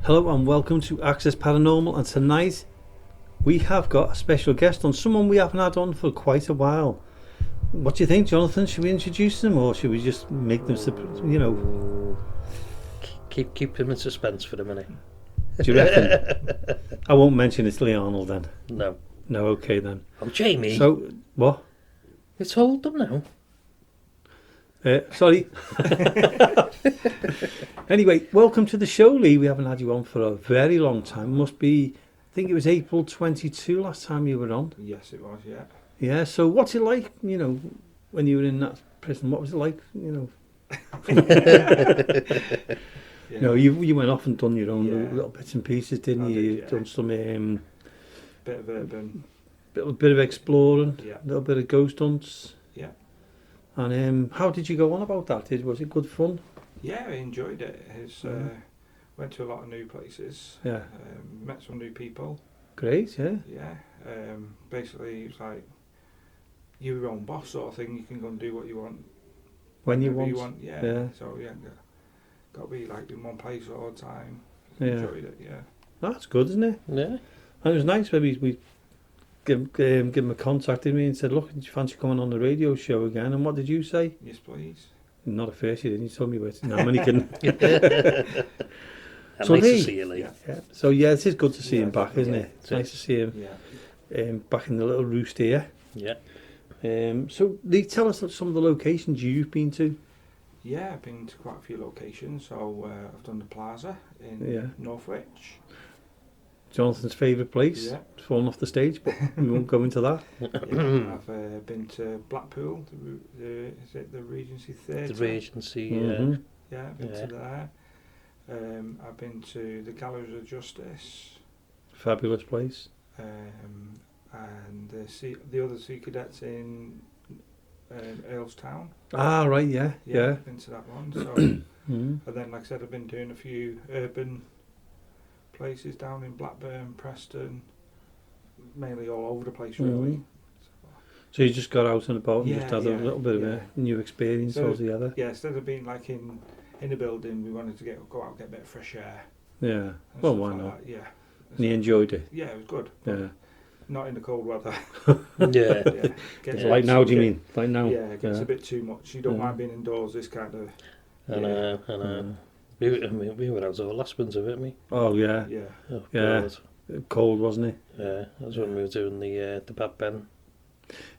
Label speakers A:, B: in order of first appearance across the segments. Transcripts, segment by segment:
A: Hello and welcome to Access Paranormal, and tonight we have got a special guest on, someone we haven't had on for quite a while. What do you think, Jonathan? Should we introduce them or should we just make them,
B: Keep him in suspense for a minute.
A: Do you reckon? I won't mention it's Lee Arnold then.
B: No.
A: No, okay then.
B: Oh, Jamie.
A: So, what?
B: You told them now.
A: Sorry. Anyway, welcome to the show, Lee. We haven't had you on for a very long time. Must be, I think it was April 22 last time you were on.
C: Yes, it was, yeah.
A: Yeah, so what's it like, when you were in that prison? What was it like,
C: Yeah.
A: No, you went off and done your own little bits and pieces, didn't you? You've done some
C: bit of urban,
A: bit of exploring,
C: yeah,
A: a little bit of ghost hunts.
C: yeah.
A: And how did you go on about that? Was it good fun?
C: Yeah, I enjoyed it. Went to a lot of new places.
A: Yeah.
C: Met some new people.
A: Great, yeah.
C: Yeah. Basically, it's like you're your own boss sort of thing. You can go and do what you want
A: When you
C: whenever
A: want.
C: Yeah. So yeah, got to be like in one place all the time.
A: Yeah.
C: Enjoyed it. Yeah.
A: That's good, isn't it?
B: Yeah.
A: And it was nice when we give him a contact in me and said, look, did you fancy coming on the radio show again? And what did you say?
C: Yes, please.
A: Not at first, you didn't. You told me about it. No, I'm only kidding.
B: So nice to see you, Lee.
A: Yeah. So yeah, it is good to see
C: Yeah,
A: him back, isn't it? It's nice to see him
C: Yeah.
A: back in the little roost here.
B: Yeah.
A: So Lee, tell us some of the locations you've been to.
C: Yeah, I've been to quite a few locations. So I've done the Plaza in Northwich.
A: Jonathan's favourite place.
C: Yeah.
A: It's fallen off the stage, but we won't go into that.
C: Yeah, I've been to Blackpool. Is it the Regency Theatre?
B: The Regency,
A: Mm-hmm.
C: Yeah, I've been to there. I've been to the Gallows of Justice.
A: Fabulous place.
C: And the other Sea Cadets in Earlstown.
A: Ah, right, yeah.
C: I've been to that one. So,
A: Mm.
C: and then, like I said, I've been doing a few urban places down in Blackburn, Preston, mainly all over the place, really.
A: Mhm. So you just got out and about and just had a
C: Yeah,
A: little bit of
C: yeah.
A: a new experience
C: So,
A: altogether.
C: Yeah, instead of being like in a building, we wanted to go out and get a bit of fresh air.
A: Yeah.
C: and
A: Well,
C: stuff
A: why
C: like
A: not?
C: that, Yeah.
A: And you enjoyed it.
C: Yeah, it was good. but
A: Yeah.
C: Not in the cold weather.
B: Yeah.
C: Yeah.
A: It's like now, do you mean? Like now?
C: Yeah, it gets
A: Yeah.
C: a bit too much. You don't
A: Yeah.
C: mind being indoors, this kind of...
B: I know.
A: Mm.
B: We were out over last winter, weren't we?
A: Oh, yeah.
C: Yeah.
B: Oh,
A: Yeah.
B: God.
A: Cold, wasn't it?
B: Yeah. That's when we were doing the Bad Ben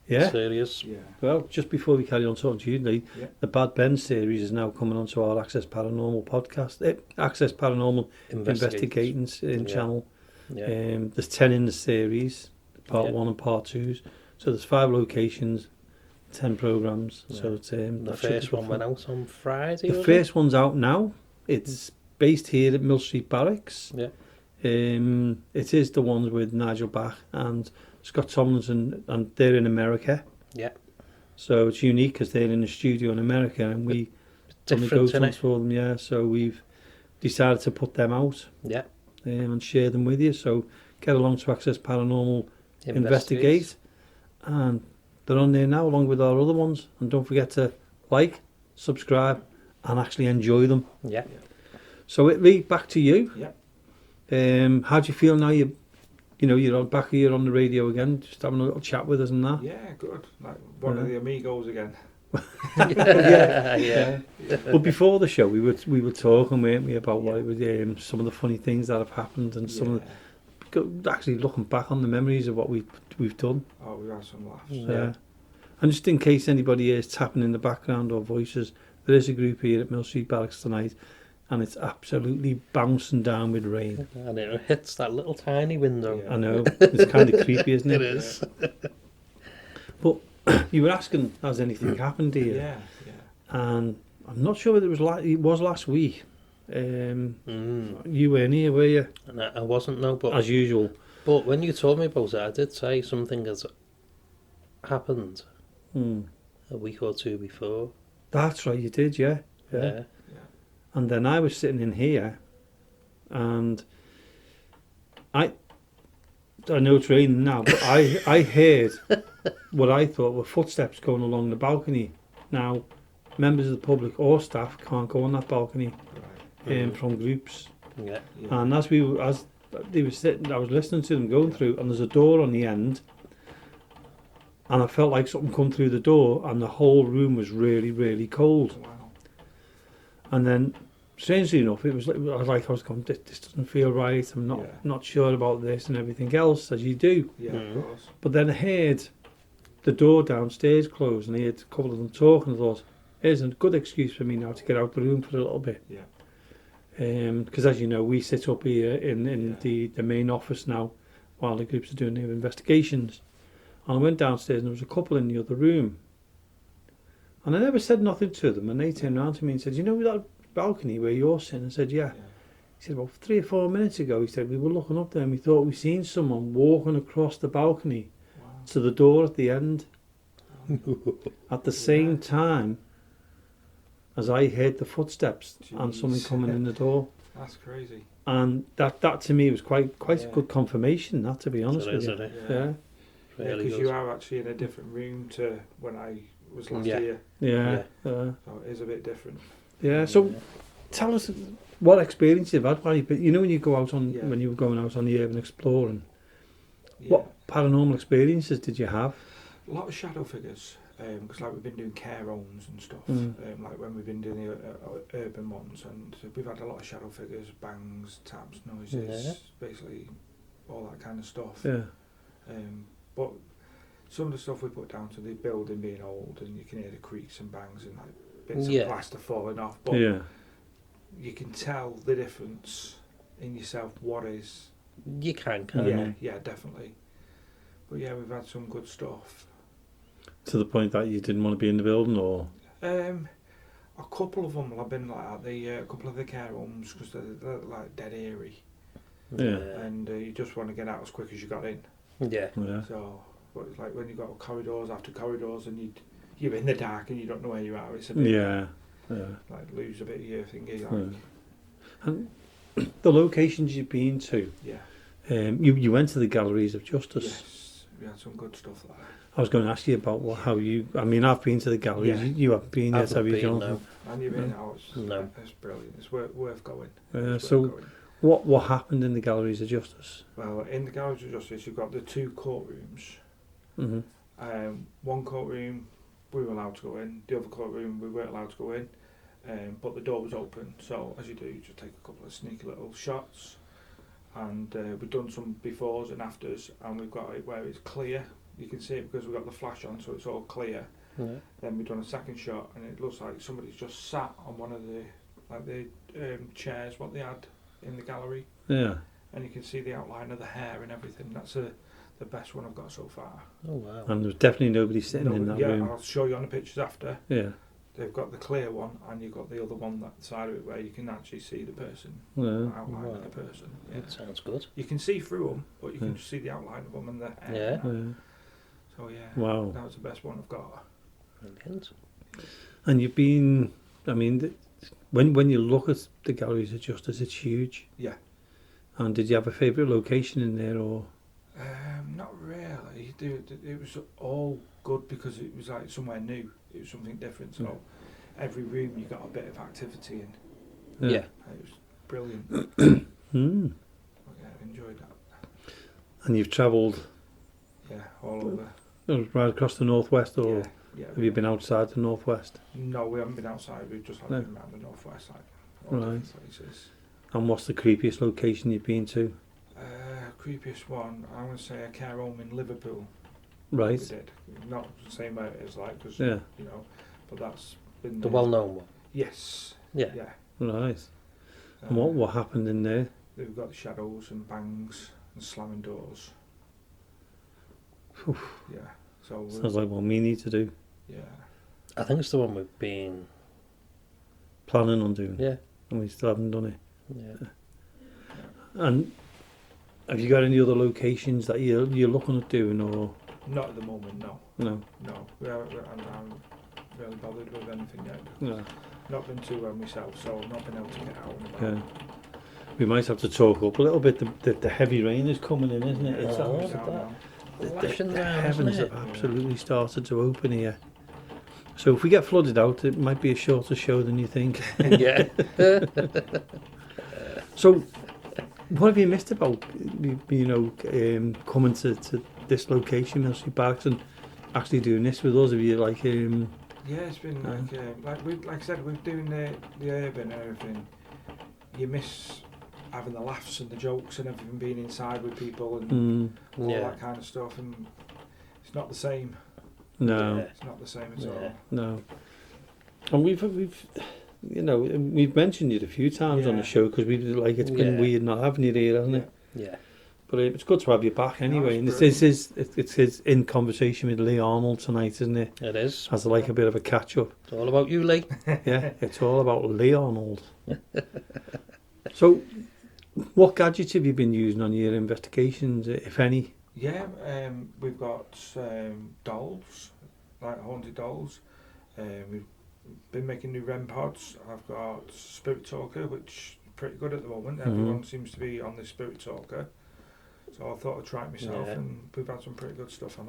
A: Yeah.
B: series.
C: Yeah.
A: Well, just before we carry on talking to you, Lee,
C: Yeah.
A: the Bad Ben series is now coming onto our Access Paranormal podcast, Access Paranormal Investigating
B: Yeah.
A: channel.
B: Yeah.
A: There's 10 in the series, part
B: Yeah.
A: 1 and part 2s. So there's 5 locations, 10 programmes.
B: Yeah.
A: So it's
B: The
A: that should be
B: first one
A: good
B: went
A: fun.
B: out on Friday.
A: The
B: was
A: first one's out now. It's based here at Mill Street Barracks.
B: Yeah.
A: It is the ones with Nigel Bach and Scott Tomlinson, and they're in America.
B: Yeah.
A: So it's unique because they're in a studio in America and we done the
B: Different,
A: ghost hunts
B: innit?
A: for them. Yeah, so we've decided to put them out
B: Yeah.
A: and share them with you. So get along to Access Paranormal Investigate, and they're on there now along with our other ones. And don't forget to like, subscribe, and actually enjoy them.
B: Yeah.
A: So Lee, back to you.
C: Yeah.
A: How do you feel now? You're back here on the radio again, just having a little chat with us and that.
C: Yeah, good. Like one of the amigos again.
B: Yeah.
A: But before the show, we were talking, weren't we, about what it was, some of the funny things that have happened and some of actually looking back on the memories of what we've done.
C: Oh, we had some laughs.
A: Yeah. And just in case anybody is tapping in the background or voices, there is a group here at Mill Street Barracks tonight, and it's absolutely bouncing down with rain.
B: And it hits that little tiny window.
C: Yeah.
A: I know, it's kind of creepy, isn't it?
B: It is.
A: But you were asking, has anything happened here?
C: Yeah.
A: And I'm not sure whether it was last week. You weren't here, were you?
B: And I wasn't, no, but
A: As usual.
B: But when you told me about it, I did say something has happened a week or two before.
A: That's right, you did, yeah.
B: Yeah.
A: And then I was sitting in here, and I know it's raining now, but I heard what I thought were footsteps going along the balcony. Now, members of the public or staff can't go on that balcony from groups.
B: Yeah.
C: Yeah.
A: And as they were sitting, I was listening to them going through, and there's a door on the end, and I felt like something come through the door, and the whole room was really, really cold.
C: Wow.
A: And then, strangely enough, I was going, this doesn't feel right. I'm not sure about this and everything else, as you do.
C: Yeah, of course.
A: But then I heard the door downstairs close, and I heard a couple of them talking. I thought, here's a good excuse for me now to get out the room for a little bit.
C: Yeah.
A: Because as you know, we sit up here in the main office now while the groups are doing their investigations. And I went downstairs and there was a couple in the other room. And I never said nothing to them, and they turned around to me and said, you know that balcony where you're sitting? I said, yeah. He said, about 3 or 4 minutes ago, he said, we were looking up there and we thought we seen someone walking across the balcony to the door at the end. At the same time as I heard the footsteps and somebody coming in the door.
C: That's crazy.
A: And that to me was quite a good confirmation, that, to be honest with you.
C: Yeah.
B: Really
C: Because
B: good.
C: you are actually in a different room to when I was last here.
A: Yeah.
C: So it is a bit different.
A: Yeah. So tell us what experience you've had while you when you go out on when you were going out on the urban exploring.
C: Yeah.
A: What paranormal experiences did you have?
C: A lot of shadow figures. Because like we've been doing care homes and stuff, like when we've been doing the urban ones, and we've had a lot of shadow figures, bangs, taps, noises, basically all that kind of stuff.
A: Yeah.
C: But some of the stuff we put down to the building being old, and you can hear the creaks and bangs and like bits of plaster falling off. But you can tell the difference in yourself. What is?
B: You can, can't you?
C: Yeah, definitely. But yeah, we've had some good stuff.
A: To the point that you didn't want to be in the building, or?
C: A couple of them have been like at the couple of the care homes because they're like dead eerie.
A: Yeah.
C: And you just want to get out as quick as you got in.
B: Yeah.
C: So, but it's like when you got corridors after corridors and you're in the dark and you don't know where you are. It's a bit like lose a bit of your thingy. Like.
A: And the locations you've been to.
C: Yeah.
A: You went to the Galleries of Justice.
C: Yes, we had some good stuff there.
A: I was going to ask you about how you. I mean, I've been to the galleries.
C: Yeah.
A: You haven't been yet, have you, Jonathan?
C: No. And you've been out.
B: No.
C: It's brilliant. It's worth going.
A: So, what happened in the Galleries of Justice?
C: Well, in the Galleries of Justice, you've got the 2 courtrooms.
A: Mm-hmm.
C: One courtroom we were allowed to go in. The other courtroom we weren't allowed to go in. But the door was open. So as you do, you just take a couple of sneaky little shots. And we've done some befores and afters, and we've got it where it's clear. You can see it because we've got the flash on, so it's all clear.
B: Yeah.
C: Then we've done a second shot, and it looks like somebody's just sat on one of the chairs what they had in the gallery.
A: Yeah.
C: And you can see the outline of the hair and everything. That's the best one I've got so far.
B: Oh wow.
A: And there's definitely nobody sitting in that room.
C: Yeah, I'll show you on the pictures after.
A: Yeah.
C: They've got the clear one, and you've got the other one that side of it where you can actually see the person,
A: Yeah.
C: outline of the person. Yeah.
B: That sounds good.
C: You can see through them, but you can just see the outline of them and the hair.
B: Yeah.
C: So yeah,
A: Wow.
C: that was the best one I've got.
B: Brilliant.
A: And you've been. I mean, when you look at the Galleries of Justice, it's huge.
C: Yeah.
A: And did you have a favourite location in there, or?
C: Not really. It was all good because it was like somewhere new. It was something different. So every room you got a bit of activity in.
B: Yeah.
C: It was brilliant.
A: Hmm.
C: Yeah, I enjoyed that.
A: And you've travelled
C: Yeah, all over.
A: right across the northwest, or
C: Yeah.
A: have you been outside the northwest?
C: No, we haven't been outside. We've just been around the northwest side. All
A: Right.
C: different places.
A: And what's the creepiest location you've been to?
C: Creepiest one, I would say a care home in Liverpool.
A: Right.
C: We did. Not the same way it is like, cause,
A: Yeah.
C: you know, but that's been
B: The well-known one.
C: Yes.
B: Yeah.
C: Yeah.
A: Right. And what happened in there?
C: We've got shadows and bangs and slamming doors.
A: Whew.
C: Yeah. So
A: Sounds like what we need to do.
C: yeah.
B: I think it's the one we've been.
A: Planning on doing.
B: Yeah.
A: And we still haven't done it.
B: Yeah.
A: And have you got any other locations that you're looking at doing, or
C: Not at the moment, no.
A: no?
C: No. I'm really bothered with anything yet.
A: No.
C: Not been too well myself, so I've not been able to get out and about.
A: Yeah. We might have to talk up a little bit. The heavy rain is coming in, isn't it? It's
B: Oh,
C: It's
B: look
C: out
B: at
C: now.
A: the heavens have absolutely started to open here. So if we get flooded out, it might be a shorter show than you think.
B: Yeah.
A: So, what have you missed about, coming to this location, Military Barracks, and actually doing this with us? Have you
C: Yeah, it's been like I said, we're doing the urban and everything. You miss having the laughs and the jokes and everything, being inside with people and all that kind of stuff, and it's not the same.
A: No,
C: It's not the same at all.
A: no. And we've mentioned it a few times on the show because it's been weird not having you here, hasn't it?
B: Yeah.
A: But it's good to have you back anyway. And it's in conversation with Lee Arnold tonight, isn't it?
B: It is.
A: As a bit of a catch up.
B: It's all about you, Lee.
A: Yeah, it's all about Lee Arnold. So, what gadgets have you been using on your investigations, if any?
C: Yeah, we've got dolls, like haunted dolls. We've been making new REM pods. I've got Spirit Talker, which is pretty good at the moment. Everyone seems to be on the Spirit Talker. So I thought I'd try it myself, and we've had some pretty good stuff on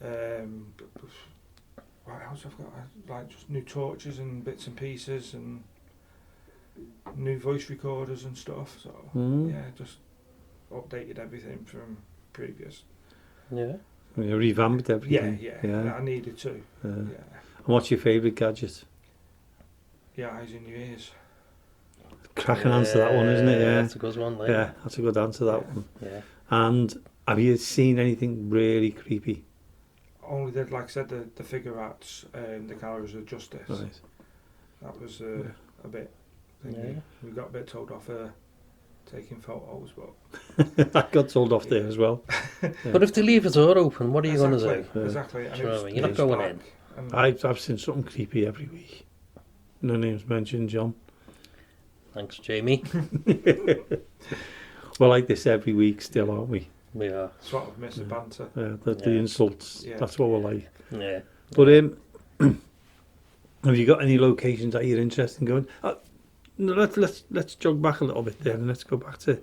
C: it. What else I've got? Like just new torches and bits and pieces, and new voice recorders and stuff. So yeah, just updated everything from previous.
A: Yeah. You revamped everything.
C: Yeah. I needed to. Yeah.
A: And what's your favourite gadget?
C: Yeah, eyes in your ears.
A: Cracking answer that one, isn't it? Yeah,
B: that's a good one. Like.
A: Yeah, that's a good answer, that one.
B: Yeah.
A: And have you seen anything really creepy?
C: Only like I said, the figure rats, the Galleries of Justice.
A: Right.
C: That was a bit thingy.
B: Yeah.
C: We got a bit told off taking photos, but
A: that got told off there as well.
B: But if they leave the door open, what are you going to do?
C: Exactly. And
B: You're not going in.
A: I've seen something creepy every week. No names mentioned, John.
B: Thanks, Jamie.
A: We're like this every week still, aren't we?
B: We are.
C: Sort of miss the banter.
A: The insults. Yeah. That's what we're like.
B: Yeah.
A: But have you got any locations that you're interested in going? No, let's jog back a little bit there and let's go back to.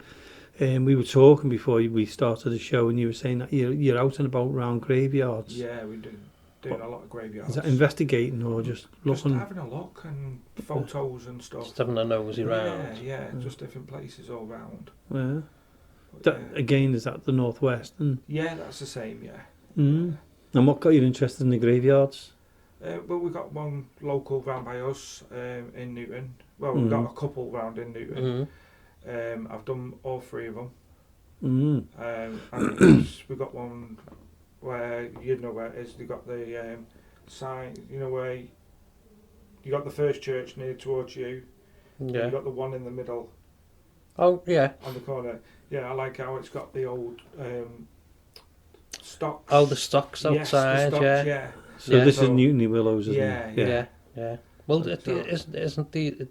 A: We were talking before we started the show, and you were saying that you're out and about around graveyards.
C: Yeah, we do. Doing a lot of graveyards.
A: Is that investigating or just looking?
C: Just having a look and photos and stuff.
B: Just having a nosy round.
C: Yeah, just different places all round.
A: Yeah. Again, is that the northwest?
C: Yeah, that's the same. Yeah.
A: And what got you interested in the graveyards?
C: Well, we got one local round by us in Newton. Well, we've got a couple round in Newton. I've done all three of them. And we've got one where you know where it is. They got the sign. You know where you got the first church near towards you.
B: Yeah.
C: You got the one in the middle.
B: Oh yeah.
C: On the corner. Yeah, I like how it's got the old stocks.
B: Oh, the stocks outside.
C: Yes, the stocks, yeah.
A: So this is Newton Willows, isn't it?
B: Yeah. Well, isn't the?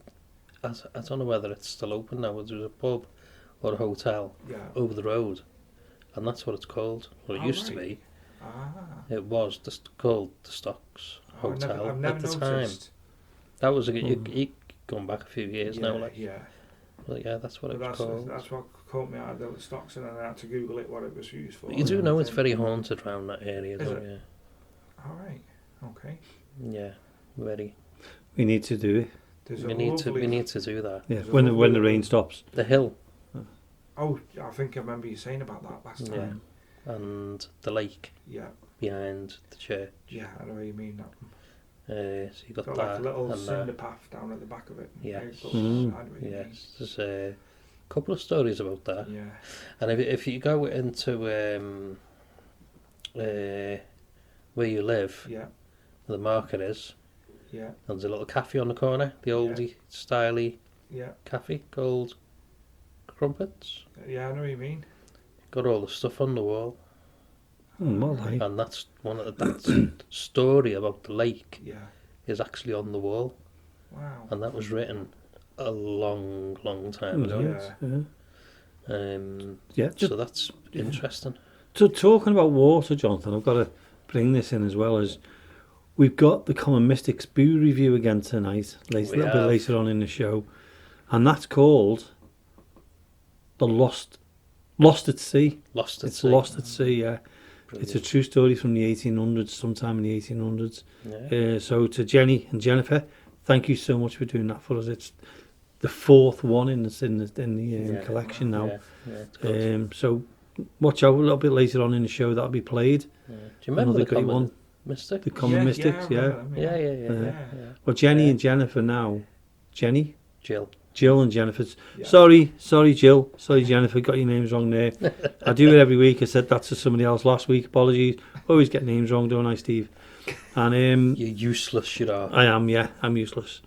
B: I don't know whether it's still open now. There's a pub or a hotel over the road, and that's what it's called. Well, it used to be. It was just called the Stocks Hotel
C: I've never
B: at the
C: noticed.
B: time. That was you gone back a few years now. Like,
C: yeah.
B: Well, yeah, that's what it's called.
C: That's what caught me out of the Stocks, and then I had to Google it what it was used for.
B: But you do know it's very haunted around that area, don't you?
C: All right. Okay.
B: Yeah, very.
A: We need to do it.
B: We need to do that.
A: Yeah, when the rain stops.
B: The hill.
C: Oh, I think I remember you saying about that last time.
B: And the lake.
C: Yeah.
B: Behind the church.
C: Yeah, I know what you mean.
B: So you got that.
C: Like a little cinder path down at the back of it.
B: Yes.
C: Yes.
B: There's a couple of stories about that.
C: Yeah.
B: And if you go into where you live, where the market is, there's a little cafe on the corner, the oldie styly cafe called Crumpets.
C: Yeah, I know what you mean.
B: Got all the stuff on the wall.
A: And
B: that's one of that story about the lake is actually on the wall.
C: Wow.
B: And that was written a long time ago. So that's interesting.
A: So talking about water, Jonathan, I've got to bring this in as well as we've got the Common Mystics Boo review again tonight, a little bit later on in the show, and that's called The Lost at Sea. Lost at Sea, yeah. Brilliant. It's a true story from the 1800s, sometime in the 1800s. So to Jenny and Jennifer, thank you so much for doing that for us. the fourth one in the collection now.
B: Yeah, it's good.
A: So watch out a little bit later on in the show that'll be played.
B: Yeah. Do you remember
A: Another
B: the
A: great
B: Common
A: one.
B: Mystic?
A: The Common Mystics,
C: I
A: yeah.
C: remember them,
B: Yeah.
A: Well, Jenny
B: Yeah.
A: and Jennifer now. Jenny?
B: Jill
A: And Jennifer.
C: Yeah.
A: Sorry, Jill. Sorry, Jennifer. Got your names wrong there. I do it every week. I said that to somebody else last week. Apologies. Always get names wrong, don't I, Steve? And
B: You're useless, you are.
A: I am. Yeah, I'm useless.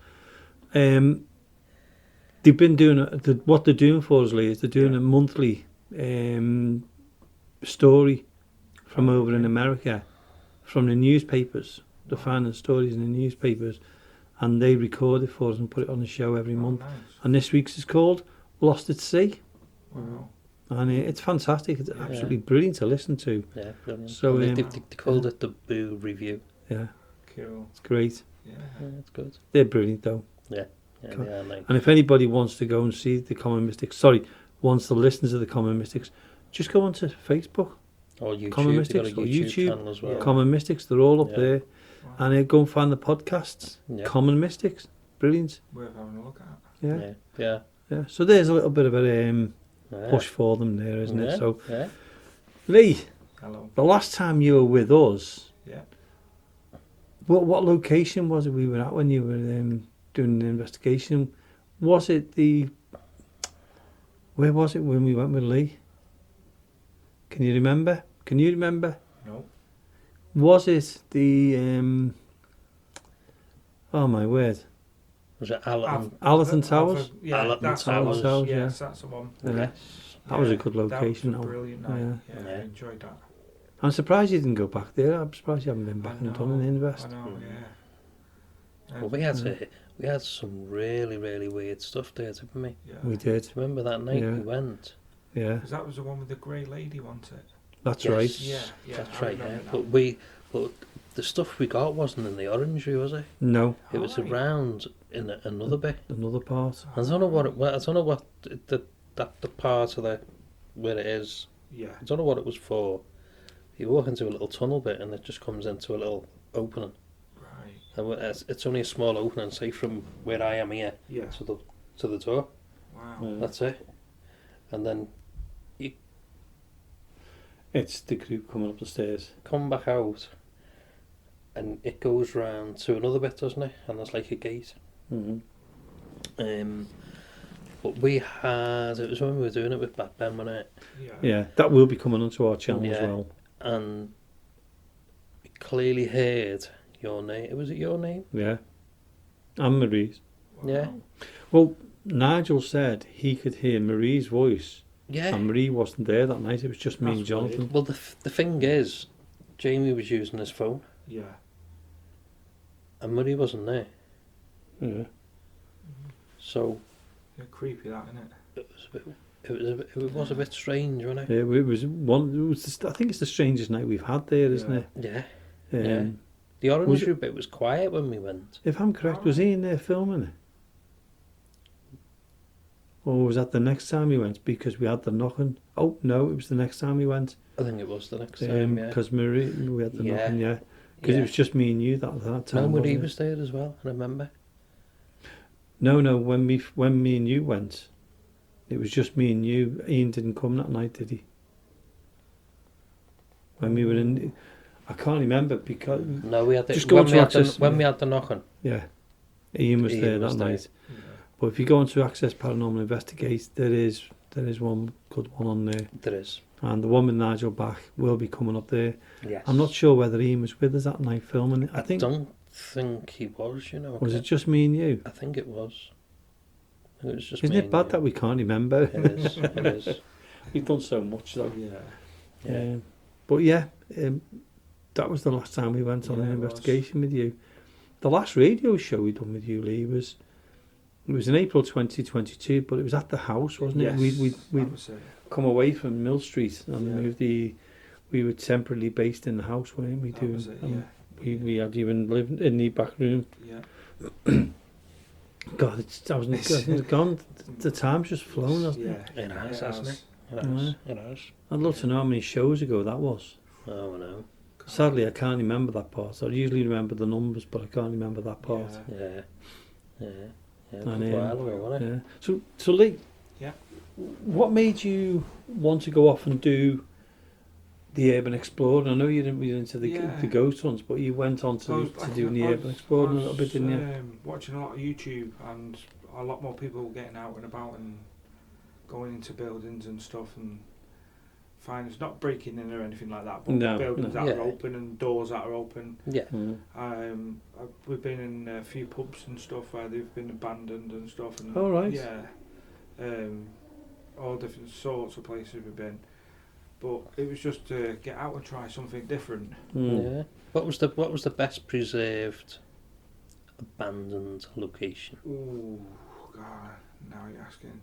A: They've been doing what they're doing for us, Lee, is they're doing a monthly story from over in America, from the newspapers. They're finding stories in the newspapers, and they record it for us and put it on the show every month.
C: Nice.
A: And this week's is called Lost at Sea.
C: Wow.
A: And it's fantastic. It's absolutely brilliant to listen to.
B: Yeah, brilliant.
A: So,
B: And they called it the Boo Review.
A: Yeah,
C: Cool.
A: it's great.
C: Yeah.
B: Yeah, it's good.
A: They're brilliant, though.
B: Yeah, they are nice.
A: And if anybody wants to go and see the Common Mystics, wants to listen to the Common Mystics, just go onto Facebook.
B: Or YouTube.
A: Common
B: They've
A: Mystics
B: got a
A: or
B: YouTube channel as well.
C: Yeah.
A: Common Mystics, they're all up
B: Yeah.
A: there.
C: Wow.
A: And go and find the podcasts.
B: Yeah.
A: Common Mystics. Brilliant.
C: Worth having a look at.
A: Yeah.
B: Yeah.
A: So there's a little bit of a
B: Yeah.
A: push for them there, isn't it? So,
B: yeah.
A: Lee,
C: Hello.
A: the last time you were with us,
C: Yeah.
A: what location was it we were at when you were doing the investigation? Was it where was it when we went with Lee? Can you remember?
C: No.
A: Was it the oh my word,
B: Was it Allerton?
A: Allerton Towers?
C: Yeah,
B: Allerton
C: that's
B: Towers.
C: the one.
A: Yeah.
C: Yes, that's the one.
A: Yeah.
B: Yes.
A: That was a
C: Yeah,
A: good location.
C: That
A: That
C: was a
A: one.
C: brilliant night.
A: Yeah.
C: Yeah,
B: Yeah.
C: I enjoyed that.
A: I'm surprised you didn't go back there. I'm surprised you haven't been back and done an invest.
C: I know,
B: Mm.
C: yeah.
B: Well, we had some really, really weird stuff there, didn't we?
C: Yeah.
A: We did.
B: Do you remember that night
A: Yeah.
B: we went?
A: Yeah,
C: Because that was the one with the grey lady, wasn't it?
A: that's
B: Yes.
A: right.
C: Yeah,
B: That's
C: I
B: right, yeah.
C: remember that.
B: But the stuff we got wasn't in the orangery, was it?
A: No,
B: It was
C: Alright.
B: around in another bit.
A: another part.
B: I don't know what it was. I don't know what the part of where it is.
C: Yeah.
B: I don't know what it was for. You walk into a little tunnel bit and it just comes into a little opening.
C: Right.
B: And it's only a small opening, say from where I am here
C: Yeah.
B: to the door.
C: Wow.
A: Yeah.
B: That's it. And then
A: It's the group coming up the stairs.
B: come back out, and it goes round to another bit, doesn't it? And there's like a gate.
A: Mm-hmm.
B: But it was when we were doing it with Bad Ben, wasn't it?
C: Yeah.
A: Yeah, that will be coming onto our channel as
B: Yeah.
A: well.
B: And we clearly heard your name. Was it your name?
A: Yeah, and Marie's.
C: Wow.
B: Yeah.
A: Well, Nigel said he could hear Marie's voice,
B: Yeah.
A: and Marie wasn't there that night. It was just me and
C: That's
A: Jonathan.
B: Well, the thing is, Jamie was using his phone,
C: Yeah.
B: and Murray wasn't there.
A: Yeah.
B: So
C: Yeah, creepy that, isn't it?
B: it was a bit strange, wasn't
A: Yeah,
B: it?
A: it was one. It was I think it's the strangest night we've had there, isn't
C: Yeah.
A: it?
B: Yeah.
A: Yeah.
B: The
A: Was
B: orange
A: it-
B: bit was quiet when we went.
A: If I'm correct, was he in there filming it? Or was that the next time we went? Because we had the knocking. Oh no, it was the next time we went.
B: I think it was the next time. Yeah.
A: Because Marie, we had the
B: Yeah.
A: knocking. Yeah. Because
B: Yeah.
A: it was just me and you that time.
B: No, Murray
A: wasn't it?
B: was there as well. I remember.
A: No. When me and you went, it was just me and you. Ian didn't come that night, did he? When we were in, I can't remember because
B: No, we had the,
A: Just go
B: when
A: to
B: we had
A: access-
B: the, when we had the knocking.
A: yeah, Ian was
B: Ian
A: there
B: was
A: that
B: there.
A: night.
C: Yeah.
A: But if you go into Access Paranormal Investigate, there is one good one on there,
B: There is.
A: and the one with Nigel Bach will be coming up there.
B: Yes.
A: I'm not sure whether Ian was with us that night filming it. I think
B: don't think he was. You know.
A: was it just me and you?
B: I think it was. I think it was just.
A: Isn't
B: me
A: it
B: and
A: bad
B: you.
A: that we can't remember?
B: It is. It is.
A: We've done so much though.
C: Yeah.
B: Yeah.
A: But yeah, that was the last time we went on
C: Yeah,
A: an
C: it was.
A: investigation with you. The last radio show we done with you, Lee, was in April 2022, but it was at the house, wasn't
C: Yes,
A: it? We'd
C: that was it.
A: come away from Mill Street and
C: Yeah.
A: moved we were temporarily based in the house, weren't we?
C: That
A: doing,
C: was it,
A: and
C: yeah.
A: we had even lived in the back room.
C: Yeah.
A: God, it's gone. The time's just flown, hasn't it?
C: Yeah.
B: It has,
C: It
B: hasn't
C: has.
B: it? It has. It has.
A: I'd love to know how many shows ago that was.
B: Oh, I know.
A: Sadly, I can't remember that part. I usually remember the numbers, but I can't remember that part.
C: Yeah.
B: Yeah. Yeah. Yeah, a
A: And,
B: good while ago, wasn't it?
A: yeah. So Lee,
C: Yeah.
A: what made you want to go off and do the urban exploring? I know you didn't really into the ghost hunts, but you went on to doing the urban exploring a little bit, didn't you?
C: Watching a lot of YouTube, and a lot more people getting out and about and going into buildings and stuff, and finding, it's not breaking in or anything like that, but buildings that are open and doors that are open.
B: Yeah.
C: We've been in a few pubs and stuff where they've been abandoned and stuff. And
A: all right.
C: Yeah. All different sorts of places we've been. But it was just to get out and try something different.
B: Yeah. What was the best preserved abandoned location?
C: Ooh, God! Now you're asking.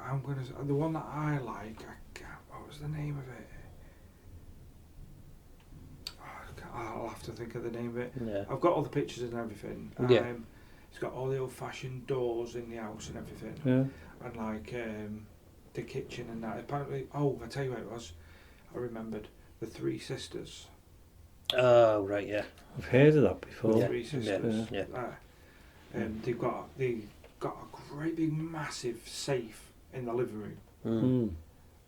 C: I'm gonna the one that I like. What was the name of it? I'll have to think of the name of it.
B: Yeah.
C: I've got all the pictures and everything.
B: Yeah.
C: It's got all the old-fashioned doors in the house and everything.
A: Yeah.
C: And like the kitchen and that. Apparently, I tell you what it was. I remembered the Three Sisters.
B: Oh right, yeah.
A: I've heard of that before.
C: The Three Sisters.
B: Yeah.
C: They've got a great big massive safe in the living room,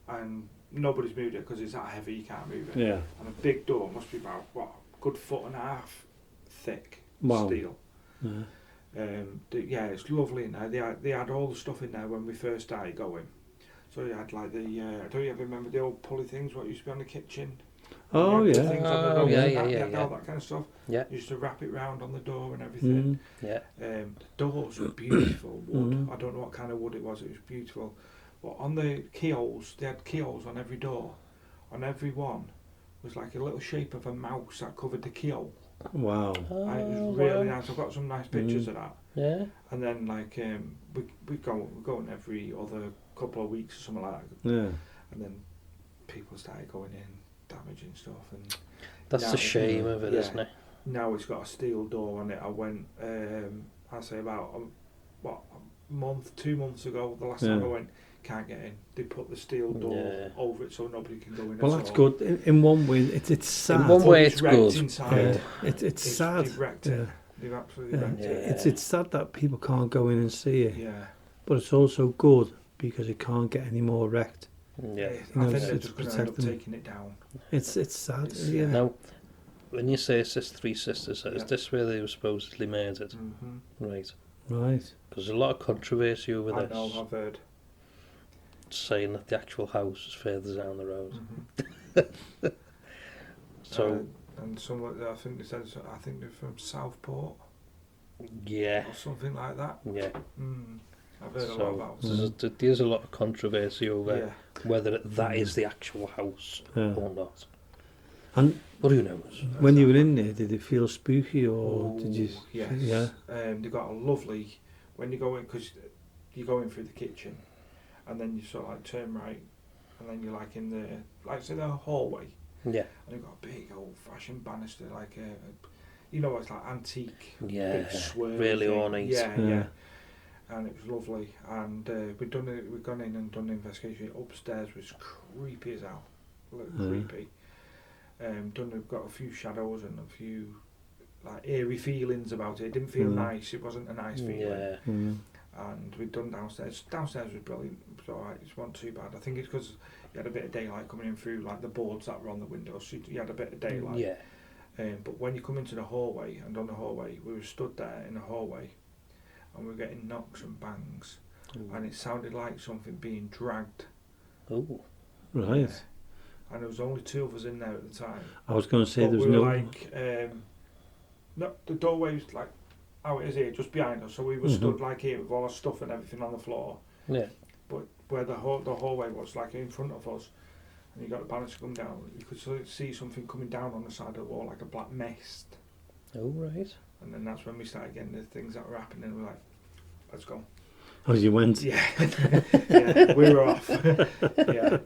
C: and nobody's moved it because it's that heavy you can't move it.
A: Yeah.
C: And a big door must be about a good 1.5 foot thick steel.
A: Yeah.
C: It's lovely in there. They had all the stuff in there when we first started going. So you had like the I don't you ever remember the old pulley things what used to be on the kitchen?
A: Oh yeah.
C: Things on the door,
B: yeah.
C: all that kind of stuff.
B: Yeah.
C: You used to wrap it round on the door and everything.
B: Yeah.
C: The doors were beautiful wood. I don't know what kind of wood it was. It was beautiful. But on the keyholes, they had keyholes on every door. On every one was like a little shape of a mouse that covered the keyhole.
A: Wow.
C: And it was really nice. I've got some nice pictures of that.
B: Yeah.
C: And then like we're going every other couple of weeks or something like that.
A: Yeah.
C: And then people started going in, damaging stuff, and
B: that's the shame of it, isn't it?
C: Now it's got a steel door on it. I went, I'd say about a month, 2 months ago. The last time I went, can't get in. They put the steel door over it so nobody can go in.
A: Well, that's good. In one way, it's sad.
B: In one way, it's good.
C: Inside.
A: Yeah. It's sad.
C: They've wrecked it. They've absolutely wrecked it.
A: It's sad that people can't go in and see it.
C: Yeah.
A: But it's also good because it can't get any more wrecked.
B: Yeah.
C: I think they're just going to end up taking it down.
A: It's sad.
B: Now, when you say it's this Three Sisters, is this where they were supposedly murdered?
C: Mm-hmm.
B: Right.
A: Right.
B: Because there's a lot of controversy over this.
C: I know, I've heard.
B: Saying that the actual house is further down the road.
C: Mm-hmm.
B: So.
C: And some, I think they said, I think they're from Southport.
B: Yeah.
C: Or something like that.
B: Yeah.
C: I've heard a lot about it.
B: There's a lot of controversy over whether that is the actual house or not.
A: And
B: but who knows?
A: When you were in there, did it feel spooky or did you?
C: Yes.
A: Yeah.
C: They got a lovely, when you go in, because you go in through the kitchen, and then you sort of like turn right, and then you're like in the, like say the hallway.
B: Yeah.
C: And you've got a big old-fashioned banister, like you know, it's like antique.
B: Yeah.
C: Big swirl
B: really
C: thing.
B: ornate.
C: Yeah. And it was lovely. And we'd gone in and done the investigation. Upstairs was creepy as hell. Creepy. We've got a few shadows and a few like eerie feelings about it. It didn't feel nice. It wasn't a nice feeling.
B: Yeah.
C: And we'd done downstairs. Downstairs was brilliant. It was alright. It wasn't too bad. I think it's because you had a bit of daylight coming in through like the boards that were on the windows. So you had a bit of daylight.
B: Yeah.
C: But when you come into the hallway, and on the hallway, we were stood there in the hallway, and we were getting knocks and bangs, and it sounded like something being dragged.
B: Oh.
A: Right.
C: Yeah. And there was only two of us in there at the time.
A: I was going to say
C: but
A: there was
C: we were
A: no.
C: like, no, the doorway was like how it is here, just behind us. So we were stood like here with all our stuff and everything on the floor.
B: Yeah.
C: But where the hallway was, like in front of us, and you got the banister come down, you could see something coming down on the side of the wall, like a black mist.
B: Oh, right.
C: And then that's when we started getting the things that were happening. We're like, let's go.
A: Oh, you went?
C: Yeah. Yeah, we were off. Yeah.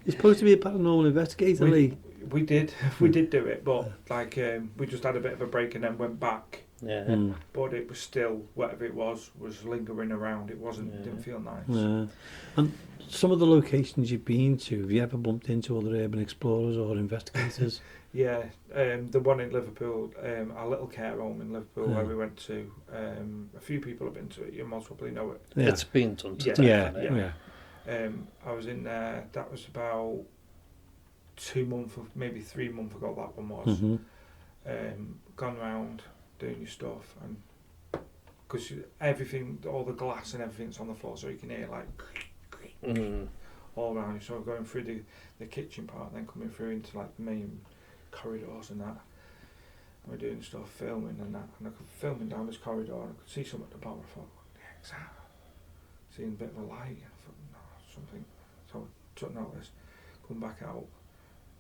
A: You're supposed to be a paranormal investigator, Lee.
C: We did do it, but like we just had a bit of a break and then went back
B: Yeah.
C: But it was still, whatever it was lingering around. It didn't feel nice.
A: Yeah. And some of the locations you've been to, have you ever bumped into other urban explorers or investigators?
C: Yeah, the one in Liverpool, our little care home in Liverpool where we went to, a few people have been to it. You most probably know it.
B: Yeah. It's been done to death.
A: Yeah.
C: I was in there, that was about 2 months, maybe 3 months ago that one was. Gone round, doing your stuff, and because everything, all the glass and everything's on the floor, so you can hear like all around you. So I'm going through the kitchen part, then coming through into like the main corridors and that. And we're doing stuff, filming and that, and I could filming down this corridor, and I could see something at the bottom. I thought, what the heck's that? Seeing a bit of a light, and I thought, no, something. So I took notice, come back out.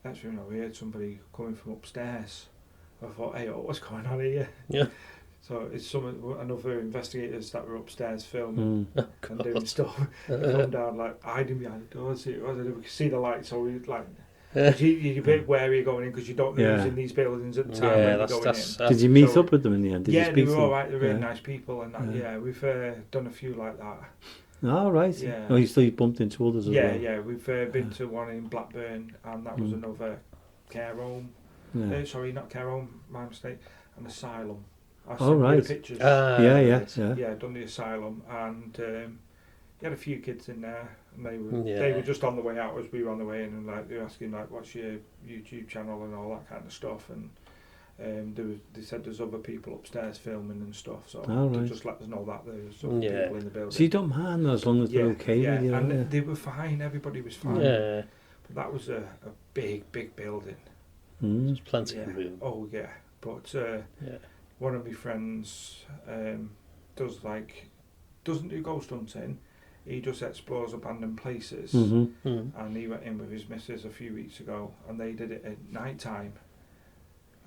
C: Next thing you know, we heard somebody coming from upstairs. I thought, hey, what's going on here?
B: Yeah.
C: So it's another investigators that were upstairs filming and doing stuff. They come down like hiding behind the doors. We could see the light, so we like. You're a bit wary going in because you don't know who's in these buildings at the time when you're going in.
A: Did you meet up with them in the end? Did you speak
C: they were
A: to
C: all
A: them?
C: right. They're really nice people, and that. Yeah, we've done a few like that.
A: Oh, right.
C: Yeah.
A: Oh, you bumped into others as well?
C: Yeah. We've been to one in Blackburn, and that was another care home. Sorry, not care home. My mistake. An asylum. I sent you the pictures.
A: Yeah.
C: Done the asylum, and you had a few kids in there, and they were just on the way out as we were on the way in, and like they were asking like, "What's your YouTube channel?" and all that kind of stuff, and they said there's other people upstairs filming and stuff, so they just let us know that there's other people in the building.
A: So you don't mind as long as they're okay with you?
C: And they were fine. Everybody was fine.
B: Yeah.
C: But that was a big building.
B: There's plenty of room.
C: Oh yeah, but one of my friends doesn't do ghost hunting. He just explores abandoned places, and he went in with his missus a few weeks ago, and they did it at night time.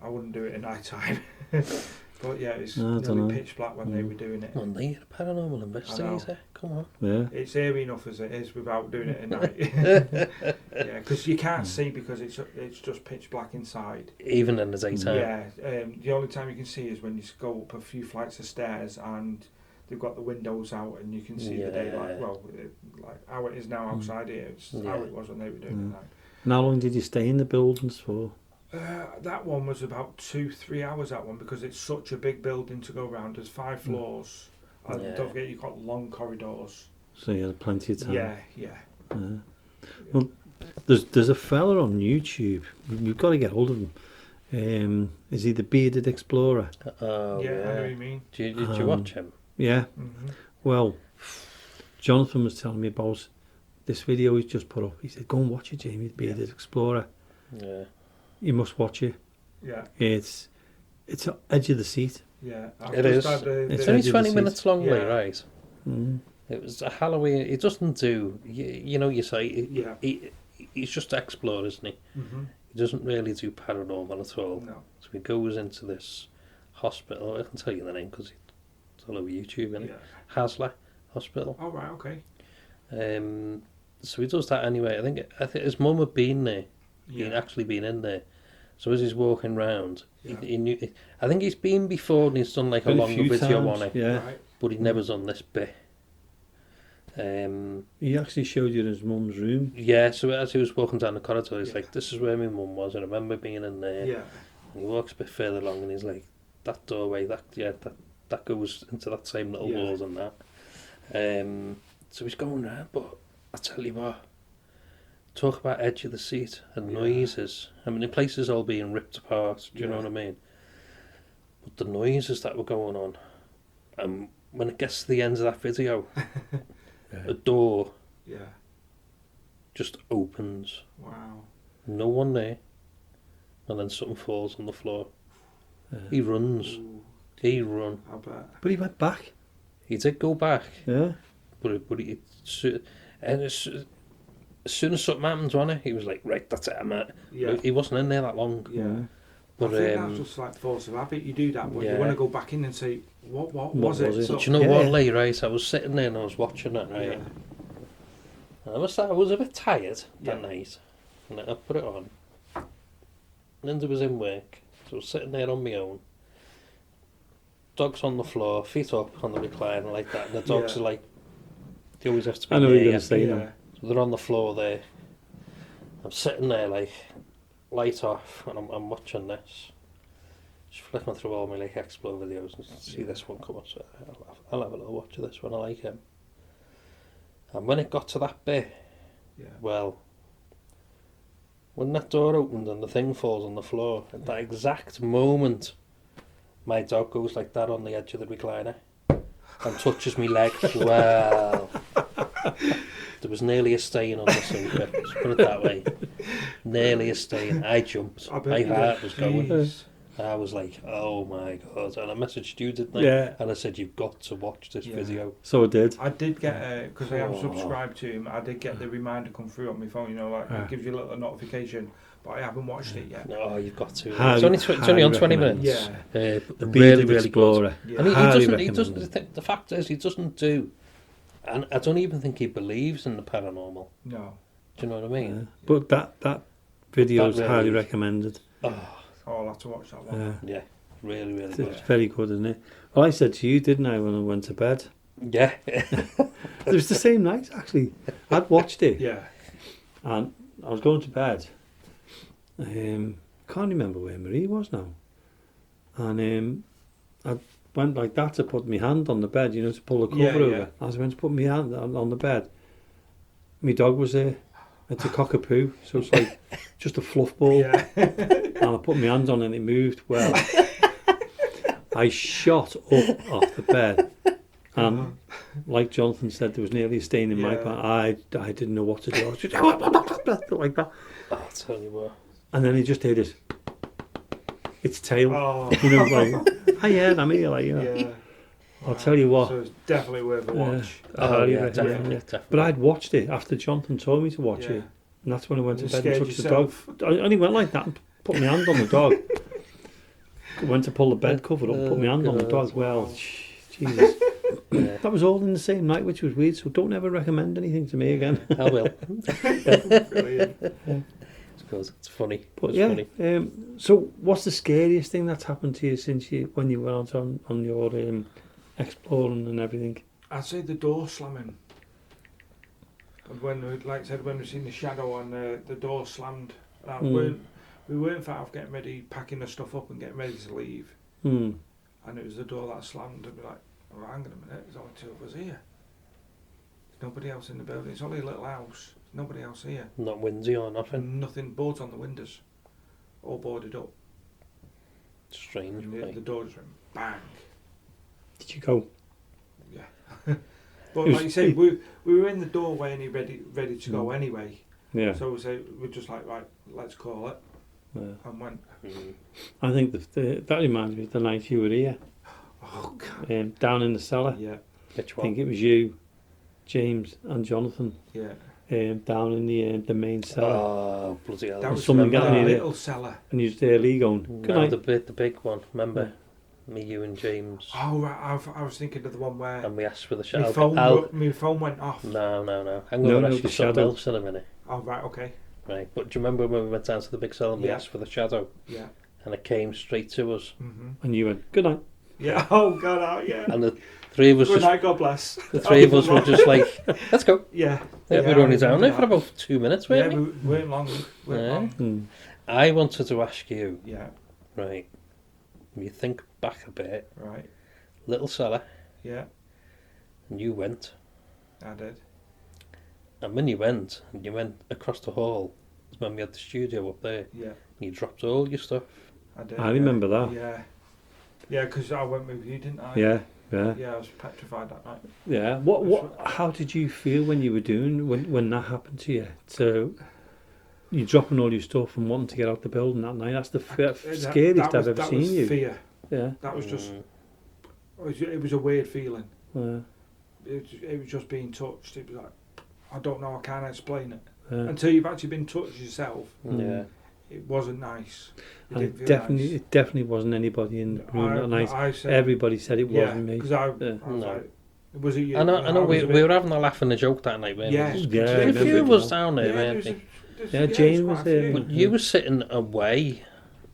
C: I wouldn't do it at night time, but yeah, it's nearly pitch black when they were doing it.
B: Well, you're a paranormal investigator. Come on.
A: Yeah.
C: It's eerie enough as it is without doing it at night. Yeah, because you can't see because it's just pitch black inside.
B: Even in the daytime.
C: Yeah, the only time you can see is when you go up a few flights of stairs and they've got the windows out and you can see the daylight. Well, like how it is now outside here, it's how it was when they were doing it at night.
A: And how long did you stay in the buildings for?
C: That one was about 2-3 hours, that one, because it's such a big building to go around. There's 5 floors. And don't forget, you've got long corridors.
A: So you had plenty of time.
C: Yeah.
A: Well, there's a fella on YouTube. We've got to get hold of him. Is he the Bearded Explorer?
C: Oh, yeah. I know what you mean.
B: Did you watch him?
A: Yeah.
C: Mm-hmm.
A: Well, Jonathan was telling me about this video he's just put up. He said, go and watch it, Jamie, the Bearded Explorer.
B: Yeah.
A: You must watch it.
C: Yeah.
A: It's edge of the seat.
C: Yeah.
B: It is. It's only 20 minutes long, right? It was a Halloween. It doesn't do, you say, he's just an explorer, isn't he?
C: Mm-hmm.
B: He doesn't really do paranormal at all.
C: No.
B: So he goes into this hospital. I can tell you the name because it's all over YouTube, isn't it? Hasler Hospital.
C: Oh, right, okay.
B: So he does that anyway. I think his mum had been there. He'd actually been in there. So as he's walking round, he knew. I think he's been before and he's done like a longer video on it.
A: Yeah.
C: Right.
B: But he never done this bit.
A: He actually showed you his mum's room.
B: Yeah, so as he was walking down the corridor, he's like, this is where my mum was. I remember being in there.
C: Yeah.
B: And he walks a bit further along and he's like, that doorway, that goes into that same little walls and that. So he's going round, but I tell you what, talk about edge of the seat and noises. I mean, the place is all being ripped apart, do you know what I mean? But the noises that were going on, and when it gets to the end of that video, a door just opens.
C: Wow.
B: No one there. And then something falls on the floor. He runs.
C: Ooh.
B: He run.
C: I bet.
A: But he went back.
B: He did go back.
A: Yeah.
B: But as soon as something happened on it, he was like, right, that's it, I'm out.
C: Yeah.
B: He wasn't in there that long.
C: Yeah.
B: But
C: I think that's just like force of habit. You do that, but you want to go back in and say, what was it? So,
B: but you know what, Lee, right? I was sitting there and I was watching it, right?
C: Yeah.
B: And I was a bit tired that night. And I put it on. Linda was in work. So I was sitting there on my own. dog's on the floor, feet up on the recliner like that, and the dogs are like, they always have to be
A: I know what you're
B: near
A: going to say
B: you.
A: now.
B: So they're on the floor there. I'm sitting there like, light off, and I'm watching this. Just flicking through all my like explore videos and see this one come up. So I'll have a little watch of this one. I like him. And when it got to that bit, well, when that door opened and the thing falls on the floor, at that exact moment, my dog goes like that on the edge of the recliner and touches me leg. Well, there was nearly a stain on the sofa. Let's put it that way. Nearly a stain. I jumped. My heart was going. I was like, oh my God. And I messaged you, didn't I?
A: Yeah.
B: And I said, you've got to watch this video.
A: So I did.
C: I did get, because I am subscribed to him, I did get the reminder come through on my phone, you know, like it gives you a little notification, but I haven't watched it yet.
B: No, you've got to. It's only on 20 minutes.
C: Yeah.
A: The
B: really,
A: Bearded
B: really
A: Explorer.
B: good.
C: Yeah.
B: And he doesn't, the fact is, he doesn't do, and I don't even think he believes in the paranormal.
C: No.
B: Do you know what I mean?
A: Yeah. But that video is
B: That really-
A: highly recommended.
B: Oh,
C: I'll have to watch that one.
B: yeah. Really, really
A: It's
B: good.
A: very good, isn't it? Well, I said to you, didn't I, when I went to bed?
B: Yeah.
A: It was the same night, actually. I'd watched it,
C: Yeah.
A: and I was going to bed. Can't remember where Marie was now. And I went like that to put my hand on the bed, you know, to pull the cover over. As I went to put my hand on the bed, my dog was there. It's a cockapoo, so it's like just a fluff ball.
C: Yeah.
A: And I put my hands on it and it moved. Well, I shot up off the bed, and like Jonathan said, there was nearly a stain in my pant. I didn't know what to do. I was just like that.
B: Oh, I'll tell you what.
A: And then he just did it. Its tail.
C: Oh.
A: You know, like, hi, yeah, I'm here, like, you know.
C: Yeah.
A: I'll tell you what.
C: So it's definitely worth a watch.
A: I highly
B: yeah,
A: recommend
B: definitely,
A: it.
B: definitely.
A: But I'd watched it after Jonathan told me to watch
C: Yeah.
A: it. And that's when I went
C: You
A: to bed and
C: scared
A: touched
C: yourself.
A: the dog. I only went like that and put my hand on the dog. Went to pull the bed cover up and put my hand on the dog. Well, Jesus. That was all in the same night, which was weird. So don't ever recommend anything to me again.
B: I will.
C: Brilliant.
B: It's good. It's funny.
A: But
B: It's
A: yeah,
B: funny.
A: so what's the scariest thing that's happened to you since when you went on your exploring and everything?
C: I'd say the door slamming. And when we seen the shadow and the door slammed, we weren't far off getting ready, packing the stuff up and getting ready to leave.
A: Hmm.
C: And it was the door that slammed, and we're like, oh, hang on a minute, there's only two of us here. There's nobody else in the building. It's only a little house. There's nobody else here.
B: Not windy or nothing.
C: And nothing, boards on the windows, all boarded up.
B: Strange.
C: And the door just went bang.
A: Did you go?
C: Yeah. But like you say, we were in the doorway and he ready to go anyway.
A: Yeah.
C: So we're just like, right, let's call it.
A: Yeah.
C: And went.
A: I think that reminds me of the night you were here,
C: Oh God.
A: down in the cellar.
C: Yeah.
B: Which
A: I think
B: one?
A: it was you, James, and Jonathan.
C: Yeah.
A: Down in the main cellar.
B: Oh, bloody hell.
C: That was
A: someone
C: the
A: got me there.
C: little cellar.
A: And you was there, Lee, going, good
B: No,
A: night.
B: the big one. Remember? Me, you and James.
C: Oh right, I was thinking of the one where
B: And we asked for the
C: my
B: shadow.
C: phone went off.
B: No. I'm
A: No,
B: going
A: no,
B: to
A: the
B: actually
A: shadow.
B: something else in a minute.
C: Oh right, okay.
B: Right. But do you remember when we went down to the big cell and we
C: Yeah.
B: asked for the shadow?
C: Yeah.
B: And it came straight to us.
C: Mhm.
A: And you went, good night.
C: Yeah. Oh God. Oh yeah.
B: And the three of us
C: Good
B: just...
C: night. God bless.
B: The three of us were just like, let's go.
C: Yeah.
B: Yeah, we were only down there for about 2 minutes,
C: Yeah,
B: weren't we?
C: we weren't long.
B: Yeah.
C: Long.
A: Hmm.
B: I wanted to ask you,
C: Yeah.
B: right, when you think back a bit,
C: Right.
B: little cellar,
C: Yeah.
B: and you went,
C: I did.
B: and when you went across the hall, it's when we had the studio up there,
C: Yeah.
B: and you dropped all your stuff.
C: I did.
A: I remember that.
C: Yeah. Yeah, because I went with you, didn't I?
A: Yeah, yeah.
C: Yeah, I was petrified that night.
A: Yeah. How did you feel when you were when that happened to you? So you're dropping all your stuff and wanting to get out the building that night. That's the scariest I've ever seen you.
C: Fear.
A: Yeah.
C: That was just. It was a weird feeling.
A: Yeah.
C: It was just being touched. It was like, I don't know. I can't explain it
A: Yeah.
C: until you've actually been touched yourself.
B: Yeah.
C: It wasn't nice.
A: And
C: didn't feel
A: definitely,
C: nice.
A: it definitely wasn't anybody in the room that night.
C: I said,
A: Everybody said it wasn't me.
C: because I
A: Yeah.
C: was
B: No.
C: like, was it you?
B: I know
C: was
B: we
C: a bit-
B: were having a laugh and a joke that night, weren't
C: Yeah.
B: we?
A: Yeah, I
B: A
A: remember
B: few
A: it
B: of us
A: well.
B: down there,
C: Yeah,
B: weren't we?
C: there's
A: Yeah,
C: there's
A: Jane
C: quite
A: was
C: a
A: there.
C: few.
B: But you were sitting away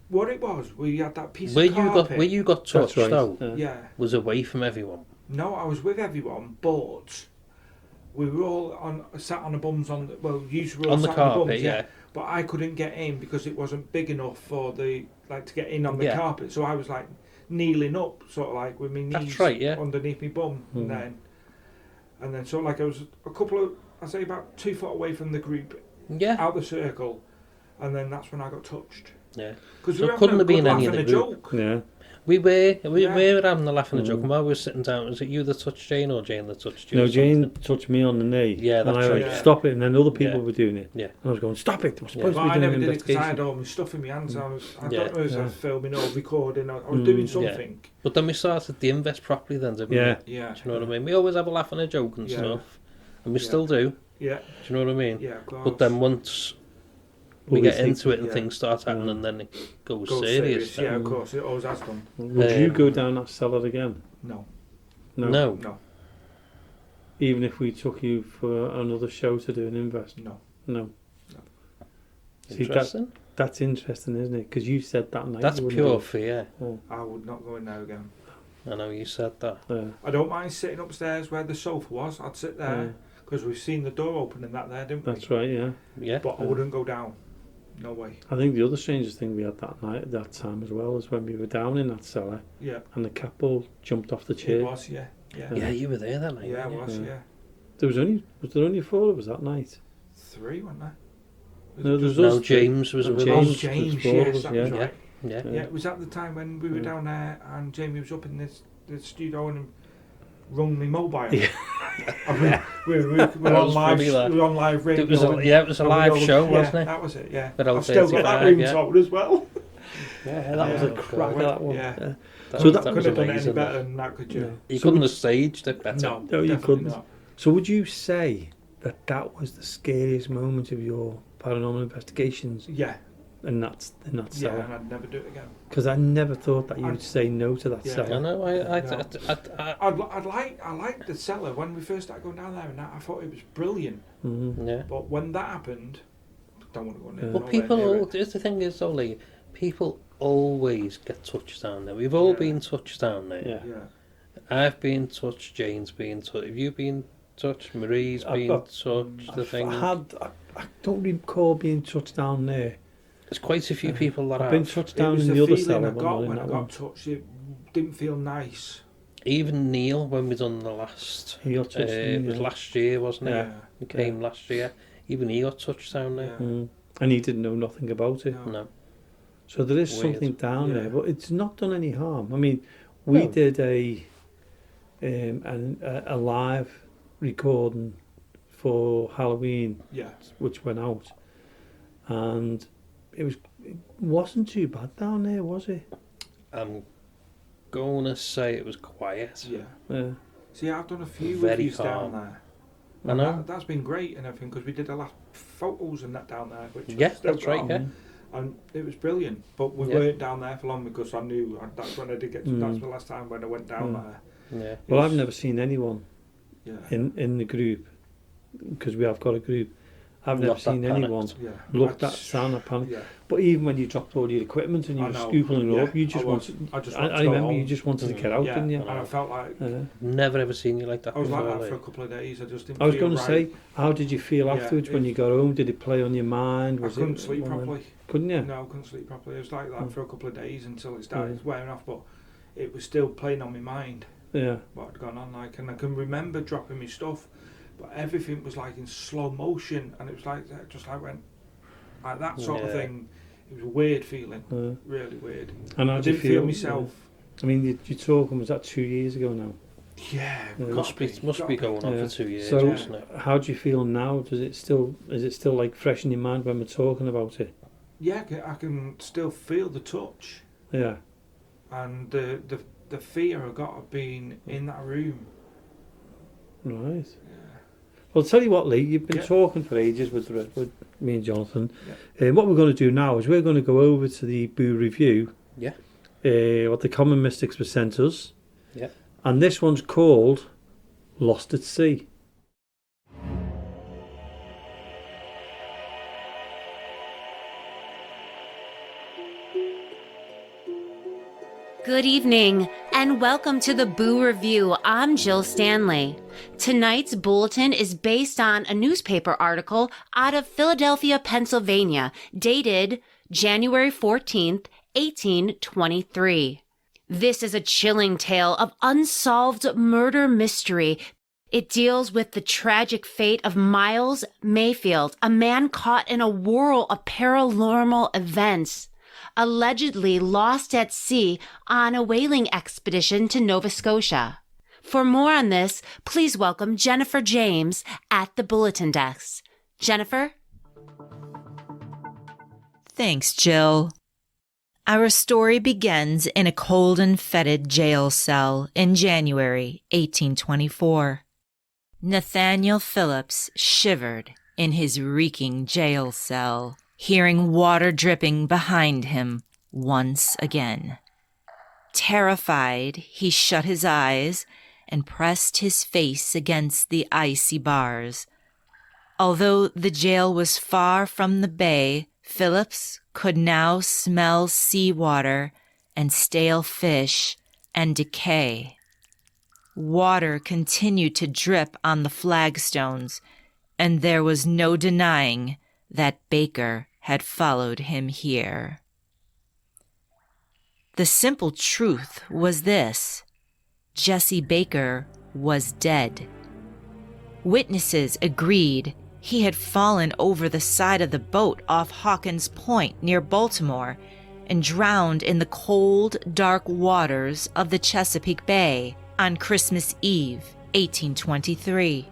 C: What it was, we had that piece
B: Where
C: of carpet.
B: you got touched
A: That's right.
B: though
C: Yeah.
B: was away from everyone.
C: No, I was with everyone, but we were all sat on the bums on the, well, usually we were all
B: On the
C: sat
B: carpet,
C: on the bums,
B: yeah.
C: But I couldn't get in because it wasn't big enough for the to get in on the
B: Yeah.
C: carpet. So I was like kneeling up, sort of like with my knees
B: That's right, yeah.
C: underneath my bum,
A: Mm.
C: and then sort of like I was a couple of, I'd say about 2 foot away from the group,
B: Yeah.
C: out the circle, and then that's when I got touched.
B: Yeah.
C: Because
B: So
C: we
B: it
C: were
B: couldn't
C: having
B: have been
C: a good
B: any
C: laugh
B: of
C: and
B: the
C: a
B: group.
C: joke.
A: Yeah.
B: We were
C: Yeah.
B: having a laughing and a joke.
A: Mm.
B: And while we were sitting down, was it you that touched Jane or Jane that touched you?
A: No,
B: or
A: Jane
B: something?
A: touched me on the knee.
B: Yeah,
A: and
B: that's
A: I
B: right.
A: went, stop it, and then other people
B: Yeah.
A: were doing it.
B: Yeah.
A: And I was going, stop it, we're supposed
B: Yeah.
A: to
C: Well,
A: be
C: I
A: doing
C: never
A: an
C: did it because I
A: investigation.
C: had all my stuff in my hands. I
B: Yeah.
C: don't know if I
A: Yeah.
C: was filming or recording. I was
A: Mm.
C: doing
A: Yeah.
C: something.
B: But then we started the invest properly then, didn't
A: Yeah.
C: Yeah.
B: we? Do you know what I mean? We always have a laugh and a joke and
C: Yeah.
B: stuff. And we
C: Yeah.
B: still do.
C: Yeah.
B: Do you know what I mean?
C: Yeah, of course.
B: But then once we
A: Always
B: get into it and
C: yeah.
B: things start happening,
A: Mm.
B: then it goes
C: Go
B: serious.
C: Yeah, of
A: Mm.
C: course. It always has done.
A: Would you go down that cellar again?
C: No.
B: No.
C: No.
A: Even if we took you for another show to do an invest?
C: No.
A: No. See,
B: Interesting.
A: that's interesting, isn't it? Because you said that night.
B: That's
A: you wouldn't
B: pure
A: go.
B: fear.
C: I would not go in there again.
B: I know you said that.
C: I don't mind sitting upstairs where the sofa was. I'd sit
A: yeah.
C: there because we've seen the door open and that there, didn't we?
A: That's right, yeah.
B: Yeah.
C: But I wouldn't go down. No way.
A: I think the other strangest thing we had that night, that time as well, is when we were down in that cellar
C: Yeah.
A: and the couple jumped off the
C: It
A: chair.
C: was. Yeah. Yeah.
B: Yeah, you were there that night.
C: Yeah, it
B: weren't
C: was.
A: Yeah.
C: Yeah.
A: Was there only 4 of us that night?
C: 3, wasn't there?
A: No, there was
B: you?
A: us
B: No,
A: three.
B: James was
A: And
B: with
A: James.
B: us.
C: Oh, James,
A: was 4 of
C: yes,
A: us,
C: that
A: yeah.
C: was right.
B: Yeah.
A: Yeah.
C: Yeah, it was at the time when we were
A: Yeah.
C: down there and Jamie was up in the studio and rung me mobile.
A: Yeah.
C: And we were
B: That
C: on
B: was
C: live.
B: funny, that.
C: We were on live radio.
B: It was
C: and-
B: it was a
C: and we
B: live
C: all-
B: show,
C: yeah,
B: wasn't it?
C: That was it. Yeah.
B: But
C: I've still got that
B: 35,
C: room
B: yeah.
C: told as well.
A: Yeah, that was
C: Yeah.
A: a cracker, that one.
C: Yeah.
A: So that
C: Couldn't
B: was
C: have done it any
B: amazing.
C: better than that, could you?
A: No.
B: You
A: So
B: couldn't
A: would-
B: have staged it better.
C: No,
A: No, you
C: definitely
A: couldn't.
C: not.
A: So would you say that was the scariest moment of your paranormal investigations
C: Yeah,
A: in that
C: yeah, and
A: cellar?
C: I'd never do it again.
A: Because I never thought that you
C: I-
A: would say no to that
C: Yeah.
B: I
A: cellar.
B: know.
C: I liked the cellar when we first started going down there, and that, I thought it was brilliant.
A: Mm-hmm.
B: Yeah.
C: But when that happened, I don't want to go near.
A: Yeah.
B: Well,
C: nowhere
B: people.
C: near
B: All,
C: it.
B: the thing is, though, like, people always get touched down there. We've all
C: Yeah.
B: been touched down there.
A: Yeah.
C: Yeah,
B: I've been touched. Jane's been touched. Have you been touched? Marie's
A: I've
B: been
A: got-
B: touched. The thing.
A: I don't recall being touched down there.
B: There's quite a few people that
A: I've
B: have.
A: been touched
C: it
A: down
C: was
A: in
C: the
A: the other
C: feeling
A: cellar,
C: I
A: but
C: got
A: not in
C: when I
A: that
C: got
A: one.
C: touched. It didn't feel nice.
B: Even Neil, when we done the last.
A: He got touched.
B: It was last year, wasn't it?
C: Yeah,
B: He came last year. Even he got touched down there.
C: yeah.
A: Mm. And he didn't know nothing about it.
C: No.
B: No.
A: So there is
B: Weird.
A: something down
C: Yeah.
A: there, but it's not done any harm. I mean, we
B: No.
A: did a live recording for Halloween,
C: Yeah,
A: which went out, and it wasn't too bad down there, was it?
B: I'm gonna say it was quiet.
C: yeah.
A: Yeah.
C: See, I've done a few
B: Very
C: reviews
B: calm.
C: down there.
B: I
C: And
B: know.
C: that's been great and everything because we did a lot of photos and that down there. Which
B: Yeah,
C: I've still
B: that's right,
C: got.
B: yeah.
C: And it was brilliant. But we
B: Yeah.
C: weren't down there for long because I knew that's when I did get.
A: Mm.
C: That's the last time when I went down
A: Mm.
C: there.
B: Yeah.
A: Well,
C: Yes.
A: I've never seen anyone
C: Yeah.
A: in the group, because we have got a group. I've never
B: Not that
A: sing anyone
B: panicked.
C: Yeah.
A: look that
C: That's-
A: sound of panic.
C: Yeah.
A: But even when you dropped all your equipment and you
C: I
A: were
C: know,
A: scooping it
C: yeah,
A: up, you just
C: I was.
A: wanted.
C: I just
A: I
C: wanted to go
A: remember you
C: home.
A: just wanted to
B: Mm.
A: get out,
C: Yeah,
A: didn't you?
C: and I felt like
B: Never ever seen you like that
C: I was
B: before.
C: like that
B: like.
C: for a couple of days. I just didn't.
A: I was
C: feel
A: going to
C: right.
A: say, how did you feel
C: Yeah,
A: afterwards when
C: it-
A: you got home? Did it play on your mind?
C: I
A: Was
C: couldn't
A: it
C: sleep
A: one of them-
C: properly.
A: Couldn't you?
C: No, I couldn't sleep properly. It was like that
A: Mm.
C: for a couple of days until it started
A: Mm.
C: wearing off. But it was still playing on my mind.
A: Yeah.
C: What had gone on, like, and I can remember dropping my stuff, but everything was like in slow motion, and it was like just like went like that sort of
B: Yeah.
C: thing. It was a weird feeling,
A: Uh,
C: really weird.
A: and how
C: I
A: did you
C: didn't feel
A: feel
C: myself.
A: I mean, you talking, was that 2 years ago now?
C: Yeah,
A: Yeah.
B: Must be going on
A: Yeah.
B: for 2 years,
A: So-
B: wasn't it?
A: How do you feel now? Is it still like fresh in your mind when we're talking about it?
C: Yeah, I can still feel the touch
A: Yeah.
C: and the fear I got of being in that room.
A: Right.
C: Yeah.
A: Well, tell you what, Lee, you've been
C: Yeah.
A: talking for ages with me and Jonathan. What we're going to do now is we're going to go over to the Boo Review.
B: Yeah.
A: What the Common Mystics were sent us.
B: Yeah.
A: And this one's called Lost at Sea.
D: Good evening, and welcome to the Boo Review. I'm Jill Stanley. Tonight's bulletin is based on a newspaper article out of Philadelphia, Pennsylvania, dated January 14th, 1823. This is a chilling tale of unsolved murder mystery. It deals with the tragic fate of Miles Mayfield, a man caught in a whirl of paranormal events, allegedly lost at sea on a whaling expedition to Nova Scotia. For more on this, please welcome Jennifer James at the Bulletin Desk. Jennifer?
E: Thanks, Jill. Our story begins in a cold and fetid jail cell in January 1824. Nathaniel Phillips shivered in his reeking jail cell, hearing water dripping behind him once again. Terrified, he shut his eyes and pressed his face against the icy bars. Although the jail was far from the bay, Phillips could now smell seawater and stale fish and decay. Water continued to drip on the flagstones, and there was no denying that Baker had followed him here. The simple truth was this: Jesse Baker was dead. Witnesses agreed he had fallen over the side of the boat off Hawkins Point near Baltimore and drowned in the cold, dark waters of the Chesapeake Bay on Christmas Eve, 1823.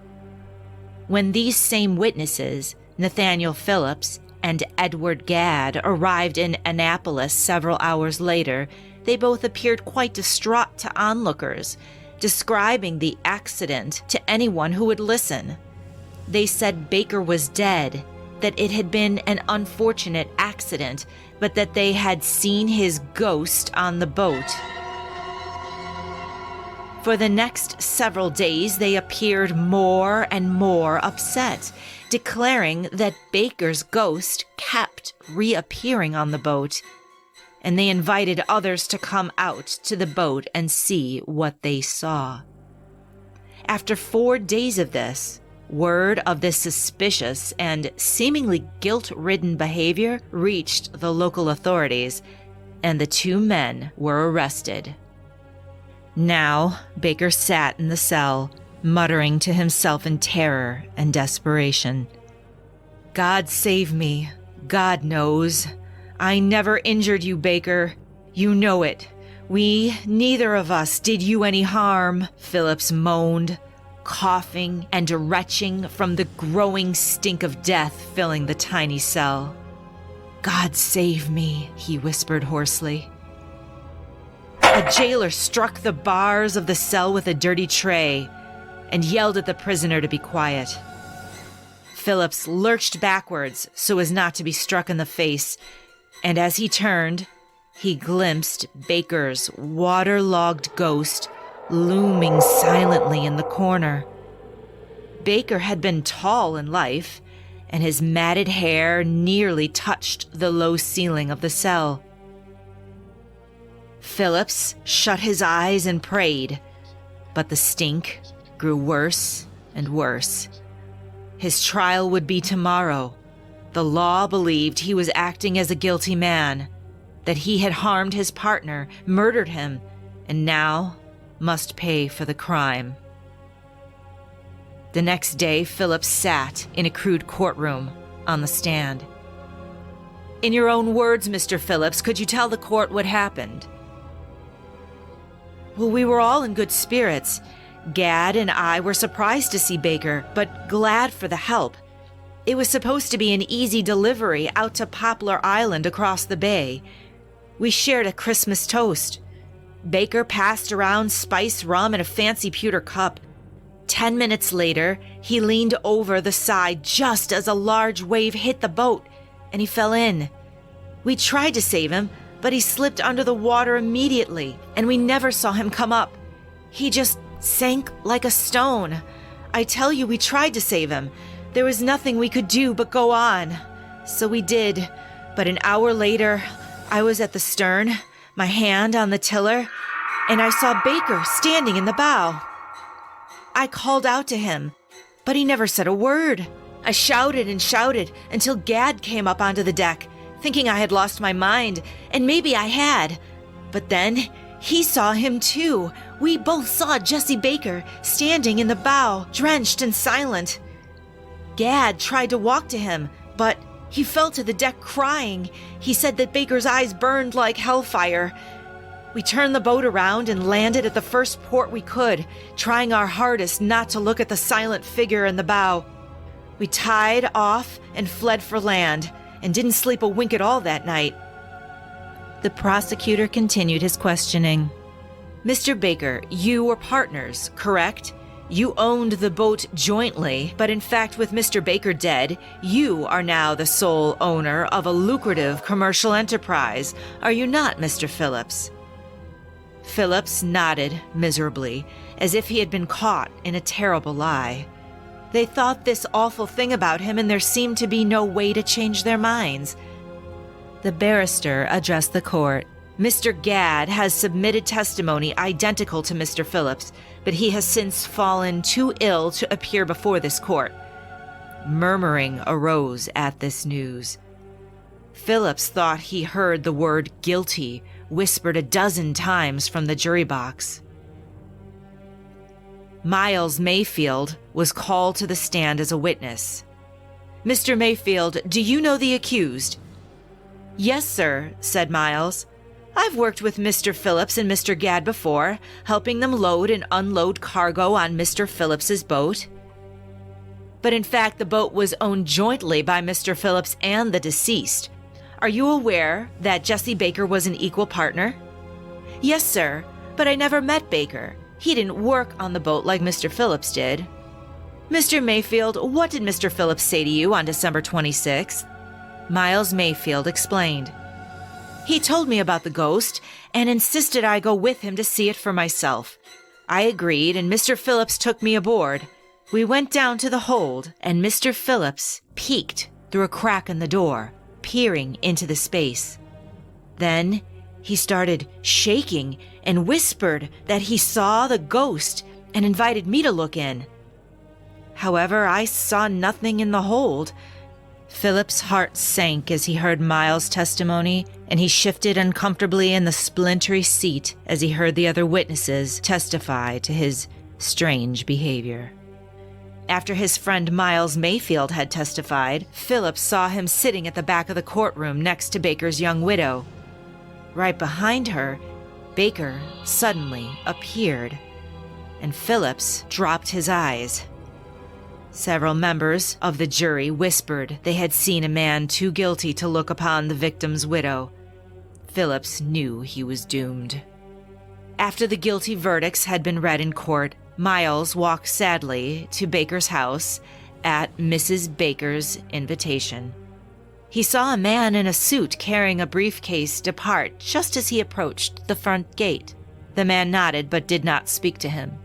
E: When these same witnesses, Nathaniel Phillips and Edward Gadd, arrived in Annapolis several hours later, they both appeared quite distraught to onlookers, describing the accident to anyone who would listen. They said Baker was dead, that it had been an unfortunate accident, but that they had seen his ghost on the boat. For the next several days, they appeared more and more upset, declaring that Baker's ghost kept reappearing on the boat, and they invited others to come out to the boat and see what they saw. After 4 days of this, word of this suspicious and seemingly guilt-ridden behavior reached the local authorities, and the 2 men were arrested. Now, Baker sat in the cell, muttering to himself in terror and desperation. "God save me. God knows. I never injured you, Baker. You know it. We, neither of us, did you any harm," Phillips moaned, coughing and retching from the growing stink of death filling the tiny cell. "God save me," he whispered hoarsely. A jailer struck the bars of the cell with a dirty tray and yelled at the prisoner to be quiet. Phillips lurched backwards so as not to be struck in the face, and as he turned, he glimpsed Baker's waterlogged ghost looming silently in the corner. Baker had been tall in life, and his matted hair nearly touched the low ceiling of the cell. Phillips shut his eyes and prayed, but the stink grew worse and worse. His trial would be tomorrow. The law believed he was acting as a guilty man, that he had harmed his partner, murdered him, and now must pay for the crime. The next day, Phillips sat in a crude courtroom on the stand. "In your own words, Mr. Phillips, could you tell the court what happened?" "Well, we were all in good spirits. Gadd and I were surprised to see Baker, but glad for the help. It was supposed to be an easy delivery out to Poplar Island across the bay. We shared a Christmas toast. Baker passed around spice rum in a fancy pewter cup. 10 minutes later, he leaned over the side just as a large wave hit the boat, and he fell in. We tried to save him, but he slipped under the water immediately, and we never saw him come up. He just sank like a stone. I tell you, we tried to save him. There was nothing we could do but go on. So we did, but an hour later, I was at the stern. my hand on the tiller, and I saw Baker standing in the bow. I called out to him, but he never said a word. I shouted and shouted until Gad came up onto the deck, thinking I had lost my mind, and maybe I had. But then he saw him too. We both saw Jesse Baker standing in the bow, drenched and silent. Gad tried to walk to him, but he fell to the deck crying. He said that Baker's eyes burned like hellfire. We turned the boat around and landed at the first port we could, trying our hardest not to look at the silent figure in the bow. We tied off and fled for land, and didn't sleep a wink at all that night. The prosecutor continued his questioning. Mr. Baker, you were partners, correct? You owned the boat jointly, but in fact, with Mr. Baker dead, you are now the sole owner of a lucrative commercial enterprise, are you not, Mr. Phillips? Phillips nodded miserably, as if he had been caught in a terrible lie. They thought this awful thing about him, and there seemed to be no way to change their minds. The barrister addressed the court. Mr. Gad has submitted testimony identical to Mr. Phillips, but he has since fallen too ill to appear before this court. Murmuring arose at this news. Phillips thought he heard the word guilty whispered a dozen times from the jury box. Miles Mayfield was called to the stand as a witness. Mr. Mayfield, do you know the accused? Yes, sir, said Miles. I've worked with Mr. Phillips and Mr. Gad before, helping them load and unload cargo on Mr. Phillips's boat. But in fact, the boat was owned jointly by Mr. Phillips and the deceased. Are you aware that Jesse Baker was an equal partner? Yes, sir, but I never met Baker. He didn't work on the boat like Mr. Phillips did. Mr. Mayfield, what did Mr. Phillips say to you on December 26th? Miles Mayfield explained. He told me about the ghost and insisted I go with him to see it for myself. I agreed, and Mr. Phillips took me aboard. We went down to the hold, and Mr. Phillips peeked through a crack in the door, peering into the space. Then he started shaking and whispered that he saw the ghost and invited me to look in. However, I saw nothing in the hold. Philip's heart sank as he heard Miles' testimony, and he shifted uncomfortably in the splintery seat as he heard the other witnesses testify to his strange behavior. After his friend Miles Mayfield had testified, Philip saw him sitting at the back of the courtroom next to Baker's young widow. Right behind her, Baker suddenly appeared, and Phillips dropped his eyes. Several members of the jury whispered they had seen a man too guilty to look upon the victim's widow. Phillips knew he was doomed. After the guilty verdicts had been read in court, Miles walked sadly to Baker's house at Mrs. Baker's invitation. He saw a man in a suit carrying a briefcase depart just as he approached the front gate. The man nodded but did not speak to him.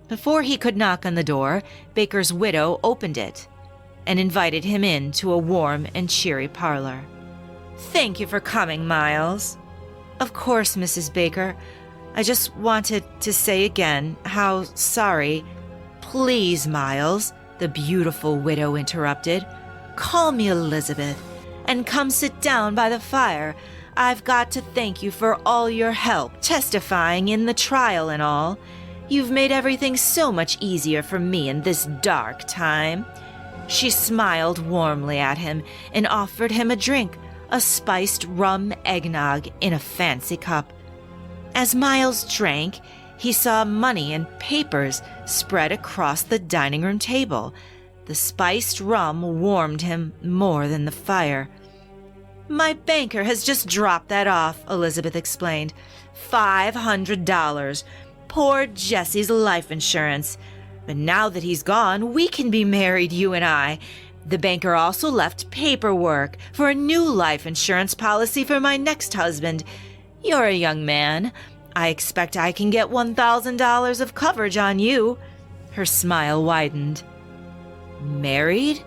E: Before he could knock on the door, Baker's widow opened it and invited him into a warm and cheery parlor. "Thank you for coming, Miles." "Of course, Mrs. Baker. I just wanted to say again how sorry—" "Please, Miles," the beautiful widow interrupted. "Call me Elizabeth, and come sit down by the fire. I've got to thank you for all your help, testifying in the trial and all. You've made everything so much easier for me in this dark time." She smiled warmly at him and offered him a drink, a spiced rum eggnog in a fancy cup. As Miles drank, he saw money and papers spread across the dining room table. The spiced rum warmed him more than the fire. "My banker has just dropped that off," Elizabeth explained. $500. Poor Jesse's life insurance. But now that he's gone, we can be married, you and I. The banker also left paperwork for a new life insurance policy for my next husband. You're a young man. I expect I can get $1,000 of coverage on you. Her smile widened. "Married?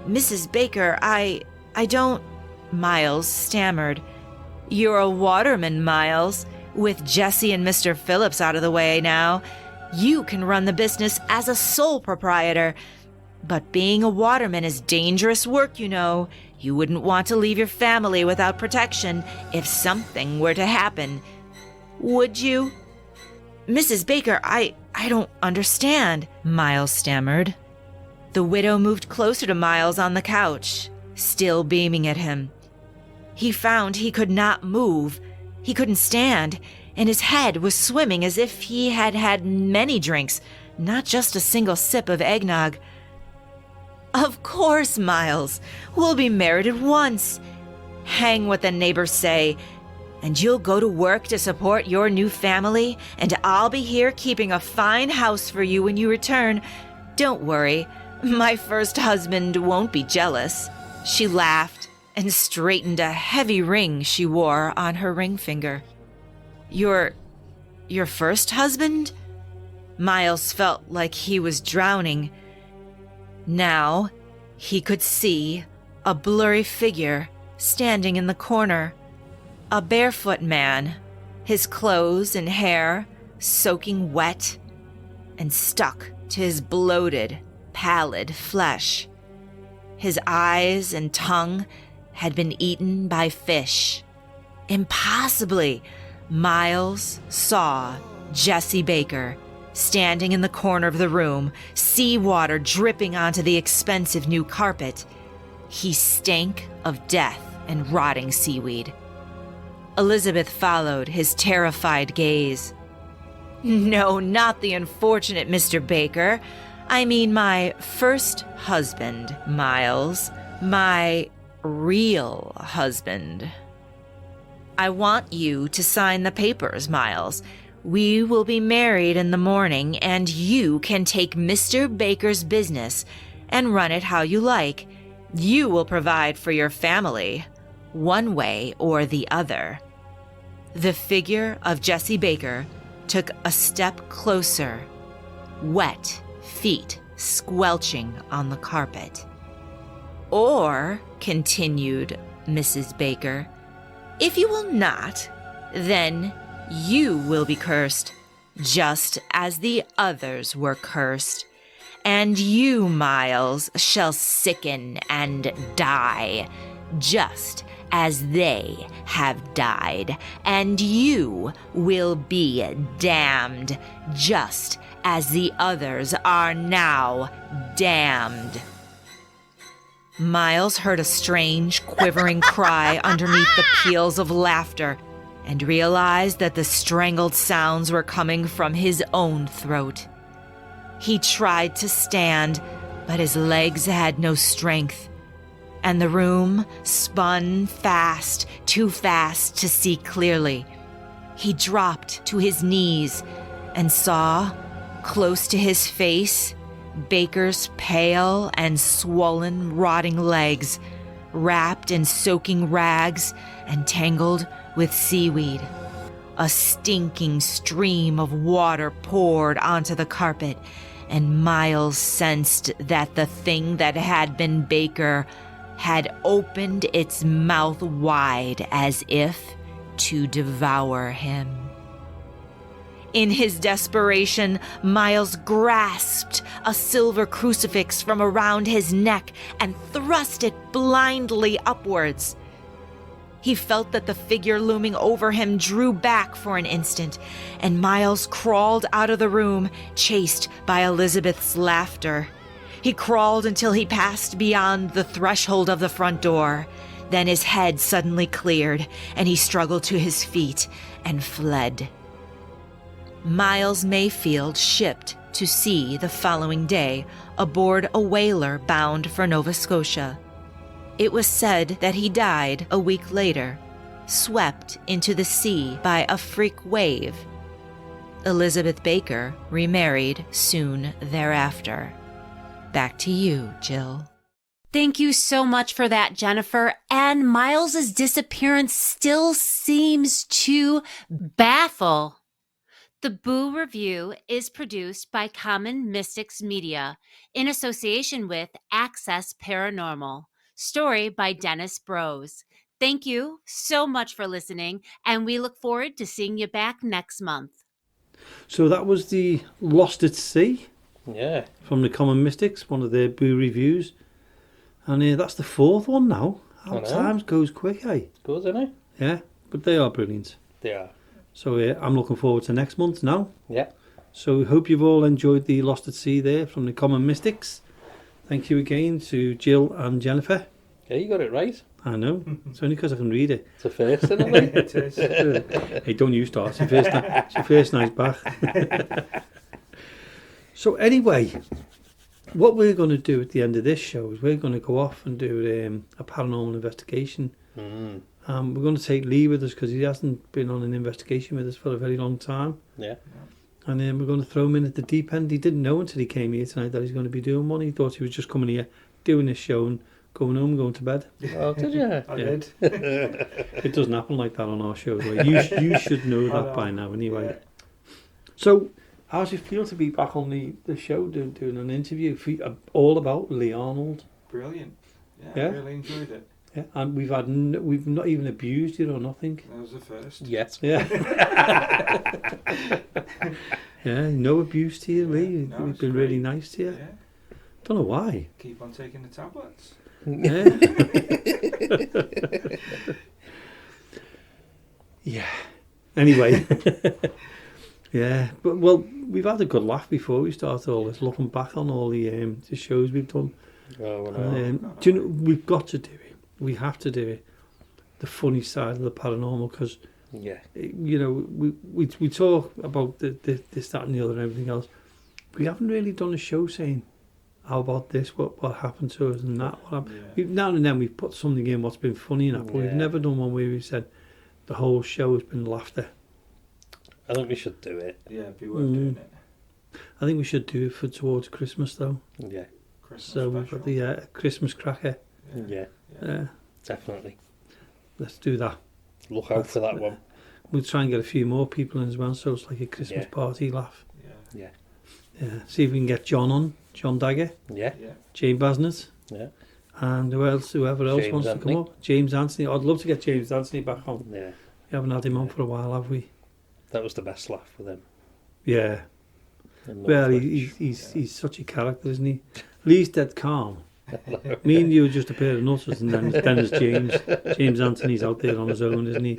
E: Mrs. Baker, I don't—" Miles stammered. You're a waterman, Miles. With Jesse and Mr. Phillips out of the way now, you can run the business as a sole proprietor. But being a waterman is dangerous work, you know. You wouldn't want to leave your family without protection if something were to happen. Would you? Mrs. Baker, I don't understand, Miles stammered. The widow moved closer to Miles on the couch, still beaming at him. He found he could not move. He couldn't stand, and his head was swimming as if he had had many drinks, not just a single sip of eggnog. Of course, Miles. We'll be married at once. Hang what the neighbors say. And you'll go to work to support your new family, and I'll be here keeping a fine house for you when you return. Don't worry, my first husband won't be jealous. She laughed and straightened a heavy ring she wore on her ring finger. Your first husband? Miles felt like he was drowning. Now he could see a blurry figure standing in the corner. A barefoot man, his clothes and hair soaking wet and stuck to his bloated, pallid flesh. His eyes and tongue had been eaten by fish. Impossibly, Miles saw Jesse Baker standing in the corner of the room, seawater dripping onto the expensive new carpet. He stank of death and rotting seaweed. Elizabeth followed his terrified gaze. No, not the unfortunate Mr. Baker. I mean my first husband, Miles. My real husband. I want you to sign the papers, Miles. We will be married in the morning, and you can take Mr. Baker's business and run it how you like. You will provide for your family, one way or the other. The figure of Jesse Baker took a step closer, wet feet squelching on the carpet. Or, continued Mrs. Baker, if you will not, then you will be cursed, just as the others were cursed. And you, Miles, shall sicken and die, just as they have died. And you will be damned, just as the others are now damned. Miles heard a strange, quivering cry underneath the peals of laughter and realized that the strangled sounds were coming from his own throat. He tried to stand, but his legs had no strength, and the room spun fast, too fast to see clearly. He dropped to his knees and saw, close to his face, Baker's pale and swollen, rotting legs, wrapped in soaking rags and tangled with seaweed. A stinking stream of water poured onto the carpet, and Miles sensed that the thing that had been Baker had opened its mouth wide as if to devour him. In his desperation, Miles grasped a silver crucifix from around his neck and thrust it blindly upwards. He felt that the figure looming over him drew back for an instant, and Miles crawled out of the room, chased by Elizabeth's laughter. He crawled until he passed beyond the threshold of the front door. Then his head suddenly cleared, and he struggled to his feet and fled. Miles Mayfield shipped to sea the following day aboard a whaler bound for Nova Scotia. It was said that he died a week later, swept into the sea by a freak wave. Elizabeth Baker remarried soon thereafter. Back to you, Jill.
D: Thank you so much for that, Jennifer. And Miles's disappearance still seems to baffle. The Boo Review is produced by Common Mystics Media in association with Access Paranormal. Story by Dennis Brose. Thank you so much for listening, and we look forward to seeing you back next month.
A: So that was the Lost at Sea
B: Yeah.
A: from the Common Mystics, one of their Boo reviews. And that's the 4th one now. How times goes quick, eh?
B: Good, isn't it?
A: Yeah, but they are brilliant.
B: They are.
A: So I'm looking forward to next month now.
B: Yeah.
A: So we hope you've all enjoyed the Lost at Sea there from the Common Mystics. Thank you again to Jill and Jennifer.
B: Yeah, you got it right.
A: I know. It's only because I can read it.
B: It's a first, isn't it?
C: It is.
A: Hey, don't you start. It's your first night back. So anyway, what we're going to do at the end of this show is we're going to go off and do a paranormal investigation.
B: Mm.
A: We're going to take Lee with us because he hasn't been on an investigation with us for a very long time.
B: Yeah.
A: And then we're going to throw him in at the deep end. He didn't know until he came here tonight that he's going to be doing one. He thought he was just coming here, doing this show and going home and going to bed.
B: Oh, did you?
C: I did.
A: It doesn't happen like that on our shows. Like, you should know
C: I
A: that
C: know.
A: by now anyway.
C: Yeah.
A: So, how does it feel to be back on the show doing an interview all about Lee Arnold?
C: Brilliant. Yeah,
A: Yeah?
C: I really enjoyed it.
A: Yeah, and we've not even abused you or nothing.
C: That was the first.
B: Yes.
A: Yeah. Yeah, no abuse to you, Lee.
C: no,
A: We've
C: it's
A: been
C: great.
A: really nice to you.
C: Yeah.
A: Don't know why.
C: Keep on taking the tablets.
A: Yeah. Yeah. Anyway. Yeah, but well, we've had a good laugh before we started all this. Looking back on all the shows we've done,
B: Oh, no.
A: do you know we've got to do it? We have to do it. The funny side of the paranormal, because
B: Yeah.
A: you know we talk about this, that, and the other, and everything else. We haven't really done a show saying, "How about this? What happened to us and that?" What happened?
C: Yeah.
A: Now and then we've put something in what's been funny enough, but we've
B: Yeah.
A: never done one where we said the whole show has been laughter.
B: I think we should do it.
C: Yeah, it'd be worth doing it.
A: I think we should do it for towards Christmas though.
B: Yeah.
C: Christmas
A: So we've
C: special.
A: got the Christmas cracker.
B: Yeah. Definitely.
A: Let's do that.
B: Look out for that one.
A: We'll try and get a few more people in as well, so it's like a Christmas
B: Yeah.
A: party laugh.
C: Yeah.
A: Yeah. See if we can get John on, John Dagger,
B: Yeah.
C: Yeah.
A: Jane Basnett,
B: Yeah.
A: and whoever else
B: James
A: wants to
B: Anthony.
A: come up. James Anthony. I'd love to get James Anthony back on.
B: Yeah.
A: We haven't had him on for a while, have we?
B: That was the best laugh with him.
A: Yeah.
B: in
A: Well,
B: Northwich.
A: he's such a character, isn't he? Lee's dead calm. Me and you are just a pair of nutters, and then there's James. James Anthony's out there on his own, isn't he?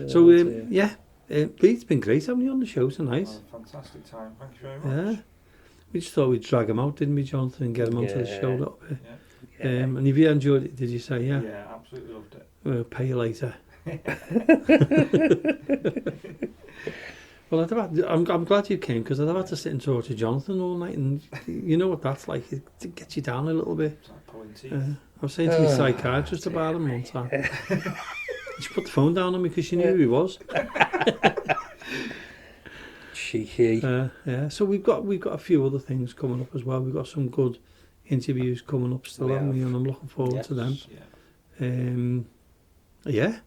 A: So,
B: dear.
A: yeah. Lee, it's been great having you on the show tonight.
C: Oh, fantastic time. Thank you very much.
A: Yeah. We just thought we'd drag him out, didn't we, Jonathan, and get him onto the
B: Yeah.
A: show a little bit.
C: Yeah.
A: And if you enjoyed it, did you say, yeah?
C: Yeah, absolutely loved it.
A: We'll pay you later. Well, I'm glad you came, because I'd have had to sit and talk to Jonathan all night, and you know what that's like. It gets you down a little bit.
C: It's like pulling teeth.
A: I was saying to my psychiatrist about him one time. She put the phone down on me because she knew who he was.
B: Cheeky.
A: Yeah. So we've got a few other things coming up as well. We've got some good interviews coming up still,
B: We
A: haven't we?
B: have.
A: And I'm looking forward to them.
C: Yeah.
A: Yeah.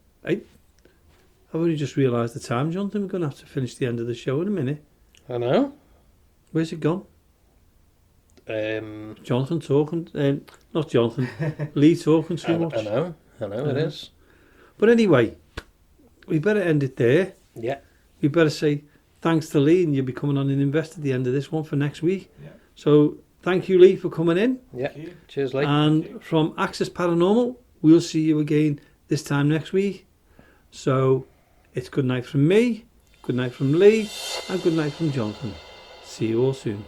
A: I've only just realised the time, Jonathan. We're going to have to finish the end of the show in a minute.
B: I know.
A: Where's it gone? Jonathan talking. Not Jonathan. Lee talking too much.
B: I know it is.
A: But anyway, we better end it there.
B: Yeah.
A: We better say thanks to Lee, and you'll be coming on and invest at the end of this one for next week.
C: Yeah.
A: So thank you, Lee, for coming in.
B: Yeah.
C: Thank you.
B: Cheers, Lee.
A: And from Access Paranormal, we'll see you again this time next week. So it's good night from me, good night from Lee, and good night from Jonathan. See you all soon.